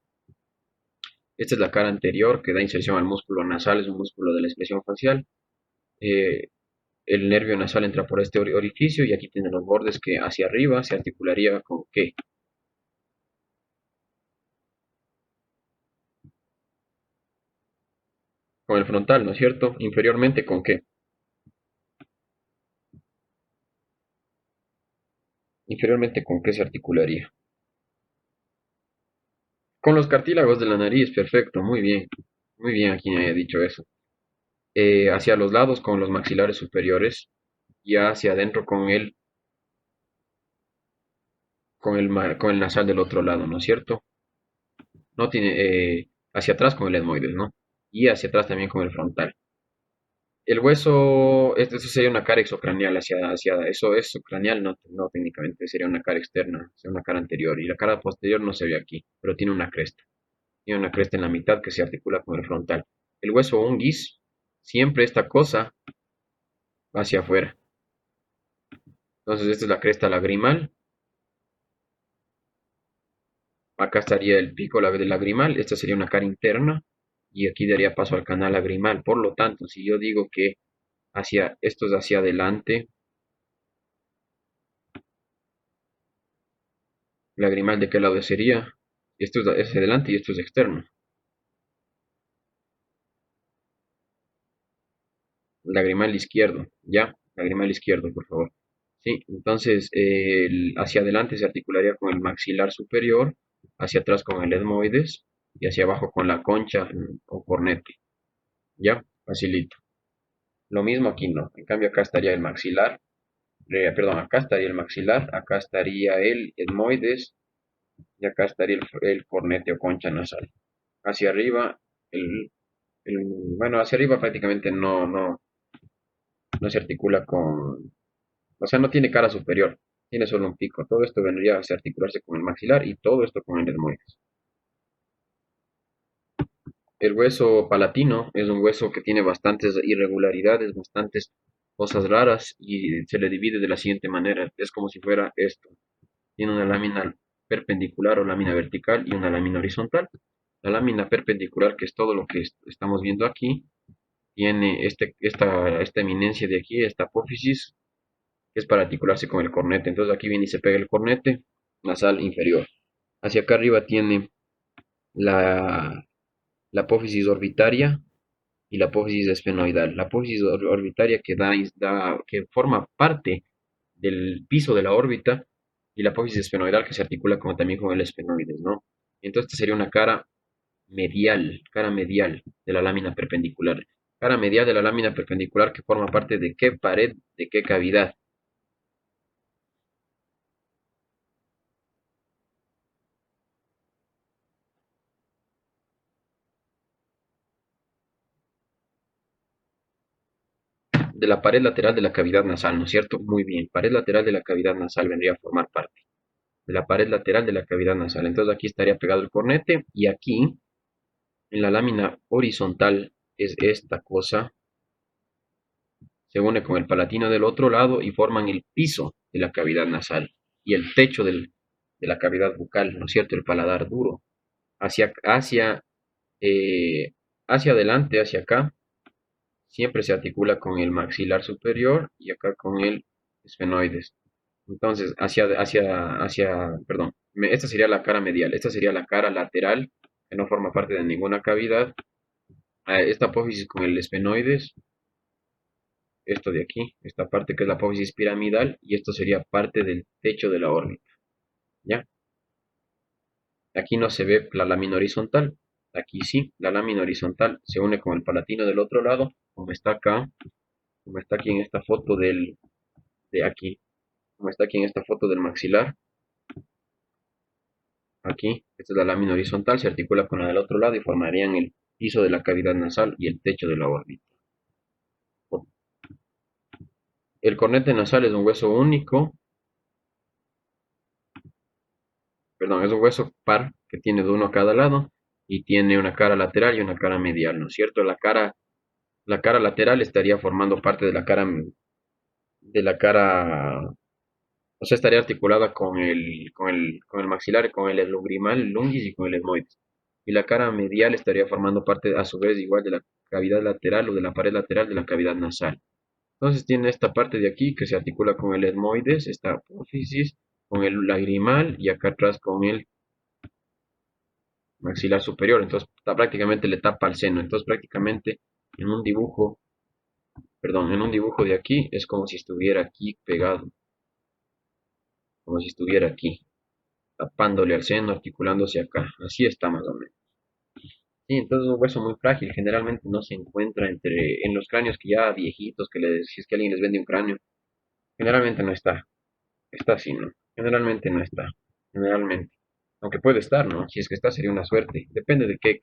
Esta es la cara anterior que da inserción al músculo nasal, es un músculo de la expresión facial. Eh, el nervio nasal entra por este orificio y aquí tiene los bordes que hacia arriba se articularía con ¿qué? Con el frontal, ¿no es cierto? Inferiormente con ¿qué? Inferiormente con ¿qué se articularía? Con los cartílagos de la nariz, perfecto, muy bien, aquí me haya dicho eso. Hacia los lados con los maxilares superiores y hacia adentro con el nasal del otro lado, ¿no es cierto? No tiene, hacia atrás con el etmoides, ¿no? Y hacia atrás también con el frontal. El hueso, eso sería una cara exocranial eso es craneal, no, no técnicamente, sería una cara externa, sería una cara anterior. Y la cara posterior no se ve aquí, pero tiene una cresta. Tiene una cresta en la mitad que se articula con el frontal. El hueso unguis, siempre esta cosa va hacia afuera. Entonces, esta es la cresta lagrimal. Acá estaría el pico del lagrimal. Esta sería una cara interna. Y aquí daría paso al canal lagrimal. Por lo tanto, si yo digo que esto es hacia adelante, lagrimal de qué lado sería. Esto es hacia adelante y esto es externo. Lagrimal izquierdo, ¿ya? Lagrimal izquierdo, por favor. Sí, entonces hacia adelante se articularía con el maxilar superior, hacia atrás con el etmoides y hacia abajo con la concha o cornete, ¿ya? Facilito. Lo mismo aquí no. En cambio acá estaría el maxilar, perdón, acá estaría el maxilar, acá estaría el etmoides y acá estaría el cornete o concha nasal. Hacia arriba, el, bueno, hacia arriba prácticamente no se articula con, o sea, no tiene cara superior, tiene solo un pico. Todo esto vendría a articularse con el maxilar y todo esto con el etmoides. El hueso palatino es un hueso que tiene bastantes irregularidades, bastantes cosas raras y se le divide de la siguiente manera. Es como si fuera esto. Tiene una lámina perpendicular o lámina vertical y una lámina horizontal. La lámina perpendicular, que es todo lo que estamos viendo aquí, tiene esta eminencia de aquí, esta apófisis, que es para articularse con el cornete. Entonces aquí viene y se pega el cornete nasal inferior. Hacia acá arriba tiene la, la apófisis orbitaria y la apófisis esfenoidal. La apófisis orbitaria que forma parte del piso de la órbita y la apófisis esfenoidal que se articula también con el esfenoides, ¿no? Entonces esta sería una cara medial de la lámina perpendicular. Cara medial de la lámina perpendicular que forma parte de qué pared, de qué cavidad. De la pared lateral de la cavidad nasal, ¿no es cierto? Muy bien, pared lateral de la cavidad nasal vendría a formar parte de la pared lateral de la cavidad nasal. Entonces aquí estaría pegado el cornete y aquí en la lámina horizontal es esta cosa, se une con el palatino del otro lado y forman el piso de la cavidad nasal y el techo de la cavidad bucal, ¿no es cierto? El paladar duro. Hacia, hacia, eh, hacia adelante, hacia acá, siempre se articula con el maxilar superior y acá con el esfenoides. Entonces, perdón, esta sería la cara medial, esta sería la cara lateral, que no forma parte de ninguna cavidad. Esta apófisis con el esfenoides, esto de aquí, esta parte que es la apófisis piramidal, y esto sería parte del techo de la órbita, ¿ya? Aquí no se ve la lámina horizontal, aquí sí, la lámina horizontal se une con el palatino del otro lado, como está acá, como está aquí en esta foto de aquí, como está aquí en esta foto del maxilar, aquí, esta es la lámina horizontal, se articula con la del otro lado y formarían el piso de la cavidad nasal y el techo de la órbita. El cornete nasal es un hueso único, perdón, es un hueso par que tiene de uno a cada lado y tiene una cara lateral y una cara medial, ¿no es cierto? La cara lateral estaría formando parte de la cara, o sea, estaría articulada con el maxilar, con el lagrimal, el lungis y con el etmoides. Y la cara medial estaría formando parte, a su vez, igual de la cavidad lateral o de la pared lateral de la cavidad nasal. Entonces tiene esta parte de aquí que se articula con el etmoides, esta apófisis, con el lagrimal y acá atrás con el maxilar superior. Entonces prácticamente le tapa el seno. Entonces prácticamente en un dibujo, perdón, en un dibujo de aquí es como si estuviera aquí pegado, como si estuviera aquí, tapándole al seno, articulándose acá. Así está más o menos. Sí, entonces es un hueso muy frágil. Generalmente no se encuentra en los cráneos que ya viejitos, si es que alguien les vende un cráneo. Generalmente no está. Está así, ¿no? Generalmente no está. Generalmente. Aunque puede estar, ¿no? Si es que está sería una suerte. Depende de qué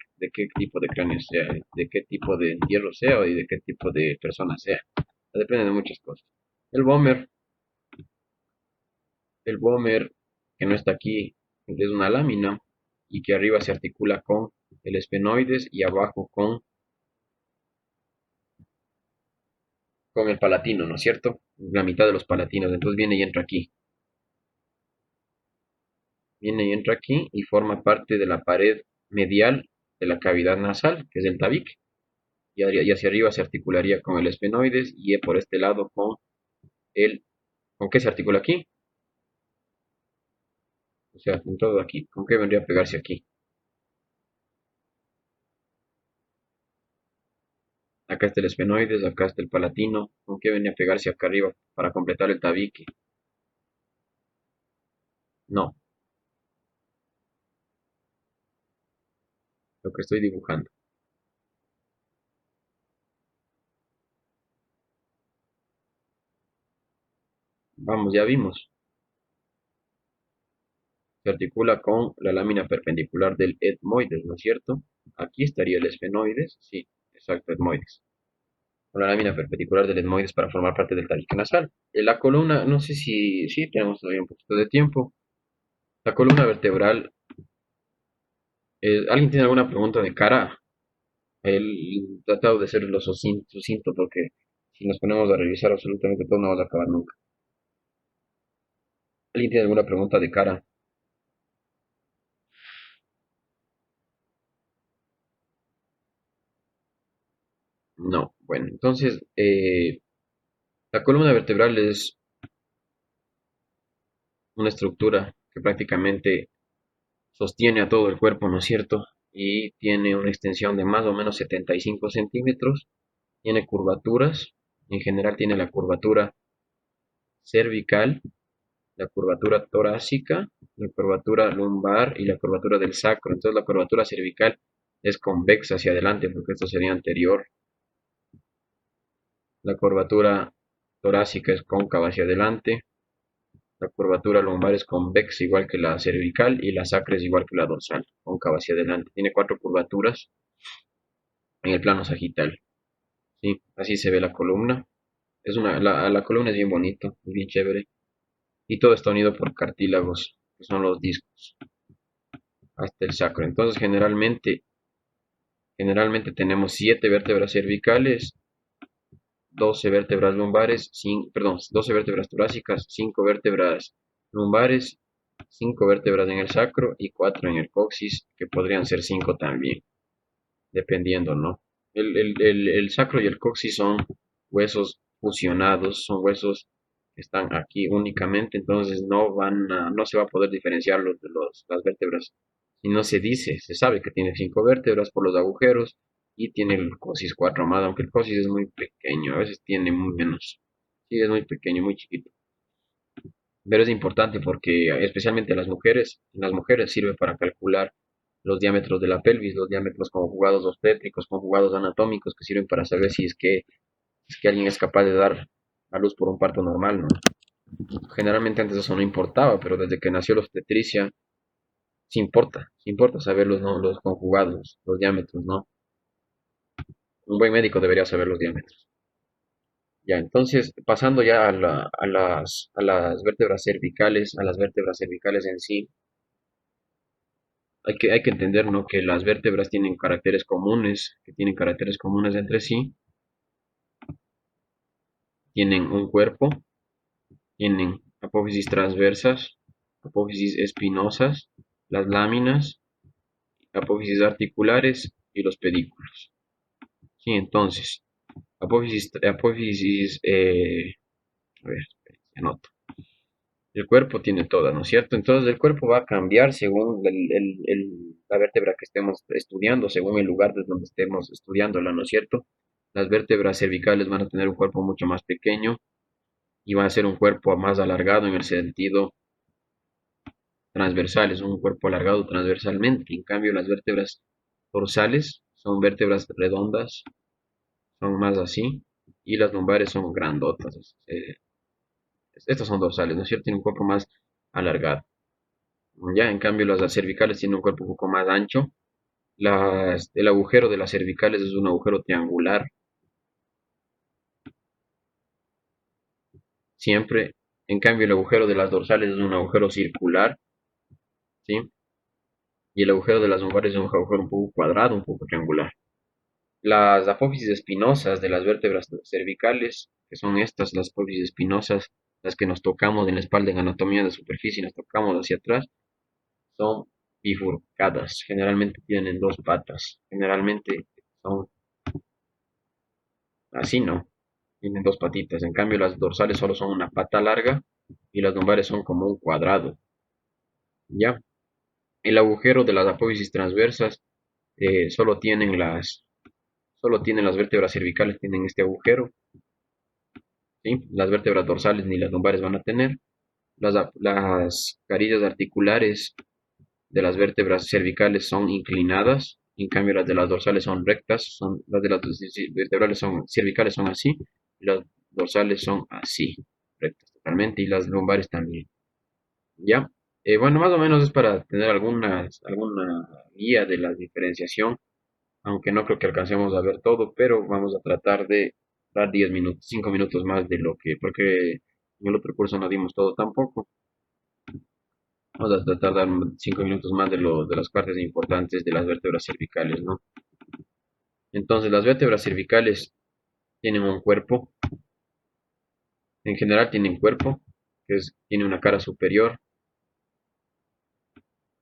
tipo de cráneo sea, de qué tipo de entierro sea y de qué tipo de persona sea. Depende de muchas cosas. El bomber, el bomber que no está aquí, es una lámina y que arriba se articula con el esfenoides y abajo con el palatino, ¿no es cierto? La mitad de los palatinos. Entonces viene y entra aquí. Viene y entra aquí y forma parte de la pared medial de la cavidad nasal, que es el tabique. Y hacia arriba se articularía con el esfenoides y por este lado el... ¿Con qué se articula aquí? O sea, con todo aquí. ¿Con qué vendría a pegarse aquí? Acá está el esfenoides, acá está el palatino. ¿Con qué vendría a pegarse acá arriba para completar el tabique? No, lo que estoy dibujando. Vamos, ya vimos. Se articula con la lámina perpendicular del etmoides, ¿no es cierto? Aquí estaría el esfenoides, sí, exacto, etmoides. Con la lámina perpendicular del etmoides para formar parte del tabique nasal. La columna, no sé si, sí, tenemos todavía un poquito de tiempo. La columna vertebral, ¿alguien tiene alguna pregunta de cara? He tratado de ser lo sucinto porque Si nos ponemos a revisar absolutamente todo, no vamos a acabar nunca. ¿Alguien tiene alguna pregunta de cara? No. Bueno, entonces, la columna vertebral es una estructura que prácticamente sostiene a todo el cuerpo, ¿no es cierto? Y tiene una extensión de más o menos 75 centímetros, tiene curvaturas, en general tiene la curvatura cervical, la curvatura torácica, la curvatura lumbar y la curvatura del sacro. Entonces la curvatura cervical es convexa hacia adelante porque esto sería anterior. La curvatura torácica es cóncava hacia adelante. La curvatura lumbar es convexa igual que la cervical y la sacra es igual que la dorsal, cóncava hacia adelante. Tiene cuatro curvaturas en el plano sagital. Sí, así se ve la columna. La columna es bien bonito, es bien chévere. Y todo está unido por cartílagos, que son los discos, hasta el sacro. Entonces, generalmente tenemos 7 vértebras cervicales, 12 vértebras lumbares, 12 vértebras torácicas, 5 vértebras lumbares, 5 vértebras en el sacro y 4 en el coxis, que podrían ser 5 también, dependiendo, ¿no? El sacro y el coxis son huesos fusionados, son huesos que están aquí únicamente, entonces no se va a poder diferenciar las vértebras. Y no se dice, se sabe que tiene 5 vértebras por los agujeros y tiene el coxis 4 más, aunque el coxis es muy pequeño, a veces tiene muy menos. Sí, es muy pequeño, muy chiquito. Pero es importante porque especialmente en las mujeres sirve para calcular los diámetros de la pelvis, los diámetros conjugados obstétricos, conjugados anatómicos, que sirven para saber si es que alguien es capaz de dar a luz por un parto normal, ¿no? Generalmente antes eso no importaba, pero desde que nació la obstetricia, sí importa saber ¿no? Los conjugados, los diámetros, ¿no? Un buen médico debería saber los diámetros. Ya, entonces, pasando ya a las vértebras cervicales en sí, hay que entender, ¿no? Que las vértebras tienen caracteres comunes, que tienen caracteres comunes entre sí, tienen un cuerpo, tienen apófisis transversas, apófisis espinosas, las láminas, apófisis articulares y los pedículos. Sí, entonces, apófisis, a ver, anoto. El cuerpo tiene todas, ¿no es cierto? Entonces el cuerpo va a cambiar según la vértebra que estemos estudiando, según el lugar desde donde estemos estudiándola, ¿no es cierto? Las vértebras cervicales van a tener un cuerpo mucho más pequeño y va a ser un cuerpo más alargado en el sentido transversal, es un cuerpo alargado transversalmente. En cambio, las vértebras dorsales son vértebras redondas, son más así, y las lumbares son grandotas. Estas son dorsales, ¿no es cierto? Tienen un cuerpo más alargado. Ya, en cambio, las cervicales tienen un cuerpo un poco más ancho. El agujero de las cervicales es un agujero triangular, siempre. En cambio, el agujero de las dorsales es un agujero circular, ¿sí? Y el agujero de las lumbares es un agujero un poco cuadrado, un poco triangular. Las apófisis espinosas de las vértebras cervicales, que son estas, las apófisis espinosas, las que nos tocamos en la espalda en anatomía de superficie y nos tocamos hacia atrás, son bifurcadas. Generalmente tienen dos patas. Generalmente son así, ¿no? Tienen dos patitas. En cambio, las dorsales solo son una pata larga y las lumbares son como un cuadrado. ¿Ya? El agujero de las apófisis transversas eh, solo tienen las, solo tienen las vértebras cervicales, tienen este agujero. ¿Sí? Las vértebras dorsales ni las lumbares van a tener. Las carillas articulares de las vértebras cervicales son inclinadas, en cambio las de las dorsales son rectas, las de las vertebrales son cervicales son así, y las dorsales son así, rectas totalmente, y las lumbares también. ¿Ya? Bueno, más o menos es para tener alguna guía de la diferenciación, aunque no creo que alcancemos a ver todo, pero vamos a tratar de dar 10 minutos, 5 minutos más porque en el otro curso no dimos todo tampoco. Vamos a tratar de dar 5 minutos más de las partes importantes de las vértebras cervicales, ¿no? Entonces, las vértebras cervicales tienen un cuerpo, En general tienen cuerpo, tiene una cara superior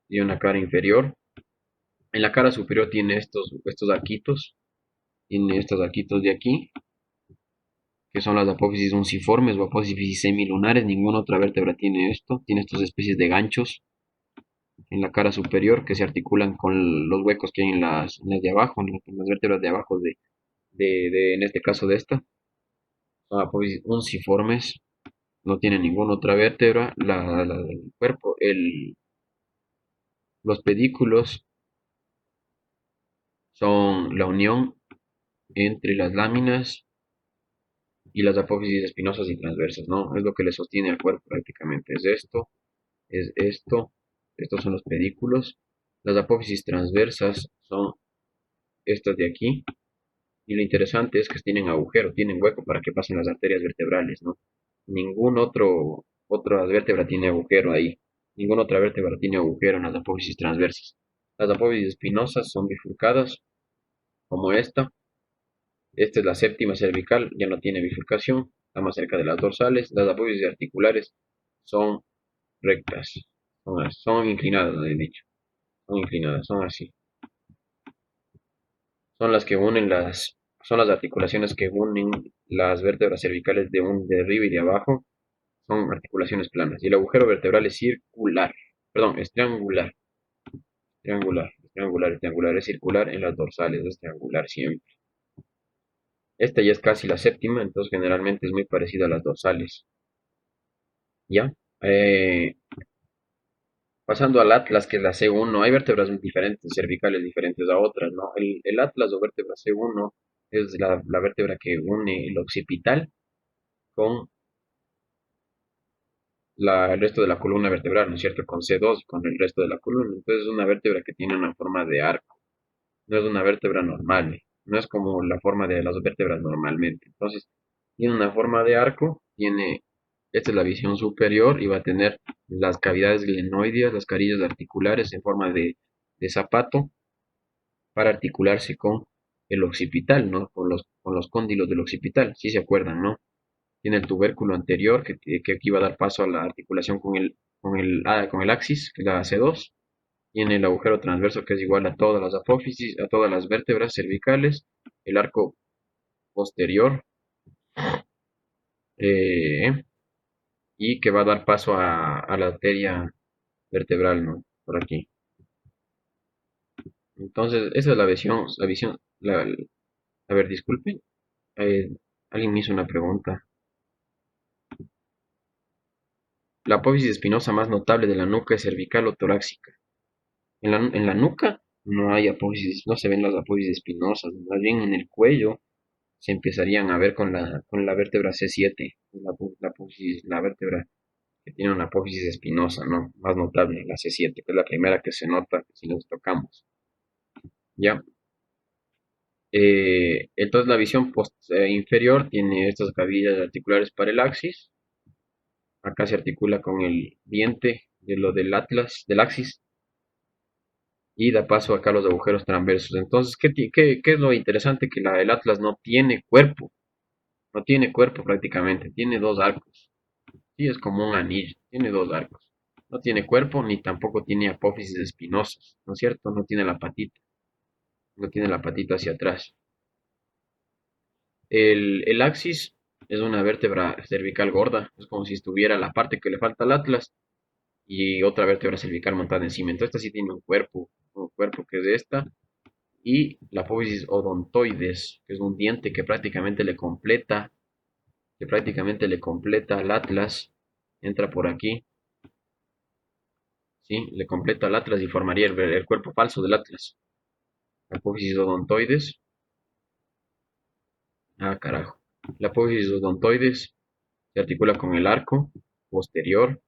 y una cara inferior. En la cara superior tiene tiene estos arquitos de aquí, que son las apófisis unciformes o apófisis semilunares. Ninguna otra vértebra tiene esto. Tiene estas especies de ganchos en la cara superior que se articulan con los huecos que hay en las de abajo, en las vértebras de abajo en este caso de esta. Son apófisis unciformes. No tiene ninguna otra vértebra. La del cuerpo, los pedículos son la unión entre las láminas y las apófisis espinosas y transversas, ¿no? Es lo que le sostiene al cuerpo prácticamente. Es esto, estos son los pedículos. Las apófisis transversas son estas de aquí. Y lo interesante es que tienen agujero, tienen hueco para que pasen las arterias vertebrales, ¿no? Ningún otra vértebra tiene agujero ahí. Ninguna otra vértebra tiene agujero en las apófisis transversas. Las apófisis espinosas son bifurcadas, como esta. Esta es la séptima cervical, ya no tiene bifurcación, está más cerca de las dorsales. Las apófisis articulares son rectas, son inclinadas, no he dicho, son inclinadas, son así. Son las que son las articulaciones que unen las vértebras cervicales de arriba y de abajo, son articulaciones planas. Y el agujero vertebral es circular, perdón, es triangular, triangular, es circular en las dorsales, es triangular siempre. Esta ya es casi la séptima, entonces generalmente es muy parecida a las dorsales. ¿Ya? Eh, Pasando al atlas, que es la C1, hay vértebras diferentes, cervicales diferentes a otras, ¿no? El atlas o vértebra C1 es la vértebra que une el occipital con el resto de la columna vertebral, ¿no es cierto? Con C2 con el resto de la columna. Entonces es una vértebra que tiene una forma de arco, no es una vértebra normal, no es como la forma de las vértebras normalmente. Entonces tiene una forma de arco, esta es la visión superior y va a tener las cavidades glenoideas, las carillas articulares en forma de zapato para articularse con el occipital, ¿no? Con los cóndilos del occipital, si se acuerdan, ¿no? Tiene el tubérculo anterior que aquí va a dar paso a la articulación con el axis, que es la C2. Tiene el agujero transverso que es igual a todas las apófisis, a todas las vértebras cervicales, el arco posterior eh, y que va a dar paso a la arteria vertebral, ¿no? Por aquí. Entonces, esa es a ver, disculpen, eh, alguien me hizo una pregunta. La apófisis espinosa más notable de la nuca es cervical o torácica. En la nuca no hay apófisis, no se ven las apófisis espinosas, más bien en el cuello se empezarían a ver con la vértebra C7, la vértebra que tiene una apófisis espinosa, ¿no? Más notable, la C7, que es la primera que se nota si nos tocamos. ¿Ya? Entonces la visión inferior tiene estas cavidades articulares para el axis. Acá se articula con el diente de lo del atlas, del axis, y da paso acá a los agujeros transversos. Entonces, ¿qué es lo interesante? Que el atlas no tiene cuerpo, no tiene cuerpo prácticamente, tiene dos arcos. Sí, es como un anillo, tiene dos arcos. No tiene cuerpo ni tampoco tiene apófisis espinosas, ¿no es cierto? No tiene la patita hacia atrás. El axis es una vértebra cervical gorda, es como si estuviera la parte que le falta al atlas y otra vértebra cervical montada encima. Entonces, esta sí tiene un cuerpo que es esta, y la apófisis odontoides, que es un diente que prácticamente le completa al atlas, entra por aquí, ¿sí? Le completa al atlas y formaría el cuerpo falso del atlas. Apófisis odontoides, carajo. La apófisis odontoides se articula con el arco posterior.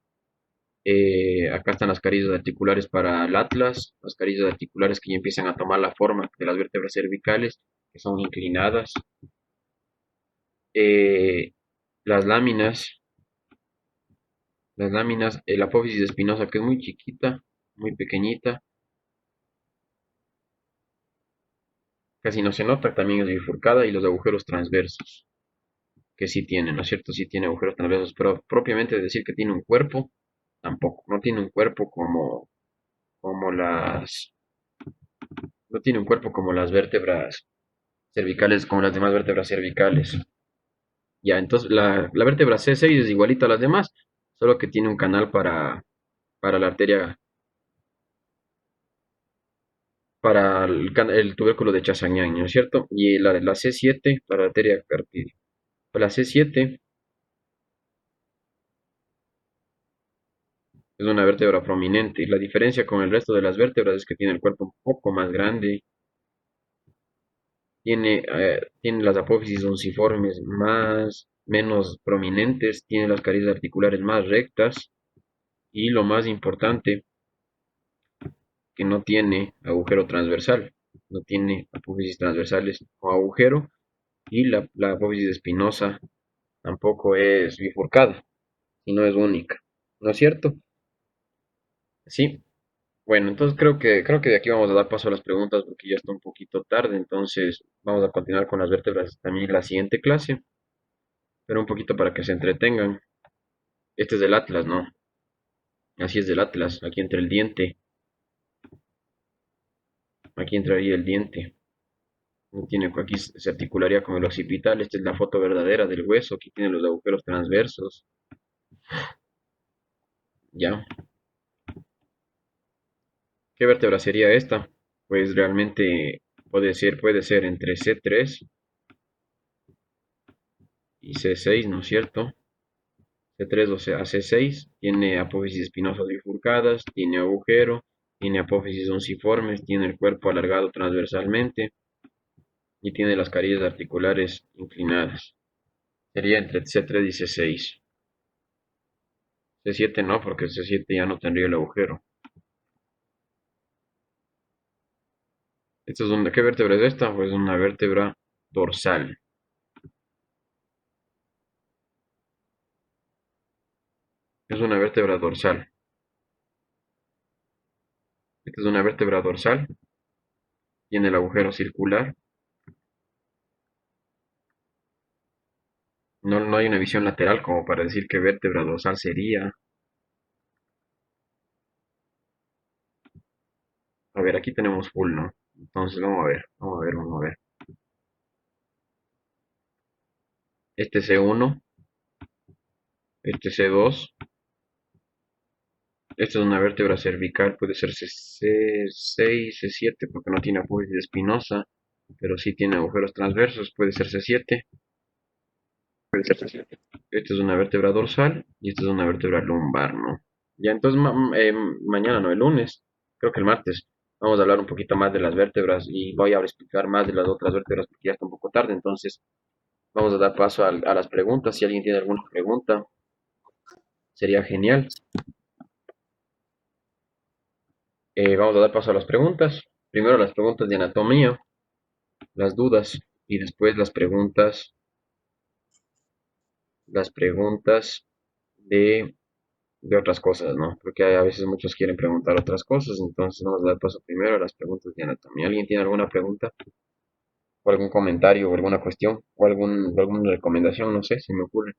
Acá están las carillas articulares para el atlas, las carillas articulares que ya empiezan a tomar la forma de las vértebras cervicales, que son inclinadas. Eh, las láminas, la apófisis espinosa que es muy chiquita, muy pequeñita, casi no se nota, también es bifurcada y los agujeros transversos. que sí tiene, ¿no es cierto? Sí tiene agujeros transversos, pero propiamente decir que tiene un cuerpo, tampoco. No tiene un cuerpo como las, no tiene un cuerpo como las vértebras cervicales, como las demás vértebras cervicales. Ya, entonces la vértebra C6 es igualita a las demás, solo que tiene un canal para la arteria, para el tubérculo de Chassagne, ¿no es cierto? Y la C7 para la arteria carpio. La C7 es una vértebra prominente. La diferencia con el resto de las vértebras es que tiene el cuerpo un poco más grande, tiene las apófisis onciformes menos prominentes, tiene las carillas articulares más rectas y lo más importante, que no tiene agujero transversal, no tiene apófisis transversales o agujero y la apófisis espinosa tampoco es bifurcada, sino es única, ¿no es cierto? Sí. Bueno, entonces creo que de aquí vamos a dar paso a las preguntas porque ya está un poquito tarde, entonces vamos a continuar con las vértebras también en la siguiente clase, pero un poquito para que se entretengan. Este es del Atlas, ¿no? Así es del Atlas, aquí entra el diente, aquí entraría el diente. No tiene, aquí se articularía con el occipital, esta es la foto verdadera del hueso, aquí tiene los agujeros transversos, ¿ya? ¿Qué vértebra sería esta? Pues realmente puede ser entre C3 y C6, ¿no es cierto? C3 o sea, C6 tiene apófisis espinosas bifurcadas, tiene agujero, tiene apófisis onciformes, tiene el cuerpo alargado transversalmente y tiene las carillas articulares inclinadas. Sería entre C3 y C6. C7 no, porque C7 ya no tendría el agujero. ¿Qué vértebra es esta? Pues una vértebra dorsal. Es una vértebra dorsal. Esta es una vértebra dorsal. Tiene el agujero circular. No, no hay una visión lateral como para decir qué vértebra dorsal sería. A ver, aquí tenemos full, ¿no? Entonces vamos a ver, vamos a ver, vamos a ver. Este C1, este C2, esta es una vértebra cervical, puede ser C6, C7, porque no tiene apófisis espinosa, pero sí tiene agujeros transversos, puede ser C7, puede ser C7. Esta es una vértebra dorsal y esta es una vértebra lumbar, ¿no? Ya, entonces mañana, no, el lunes, creo que el martes, vamos a hablar un poquito más de las vértebras y voy a explicar más de las otras vértebras porque ya está un poco tarde, entonces vamos a dar paso a las preguntas. Si alguien tiene alguna pregunta, sería genial. Vamos a dar paso a las preguntas. Primero las preguntas de anatomía, las dudas y después las preguntas de otras cosas, ¿no? Porque a veces muchos quieren preguntar otras cosas, entonces vamos a dar paso primero a las preguntas de anatomía. ¿Alguien tiene alguna pregunta o algún comentario o alguna cuestión o alguna recomendación? No sé, se me ocurre.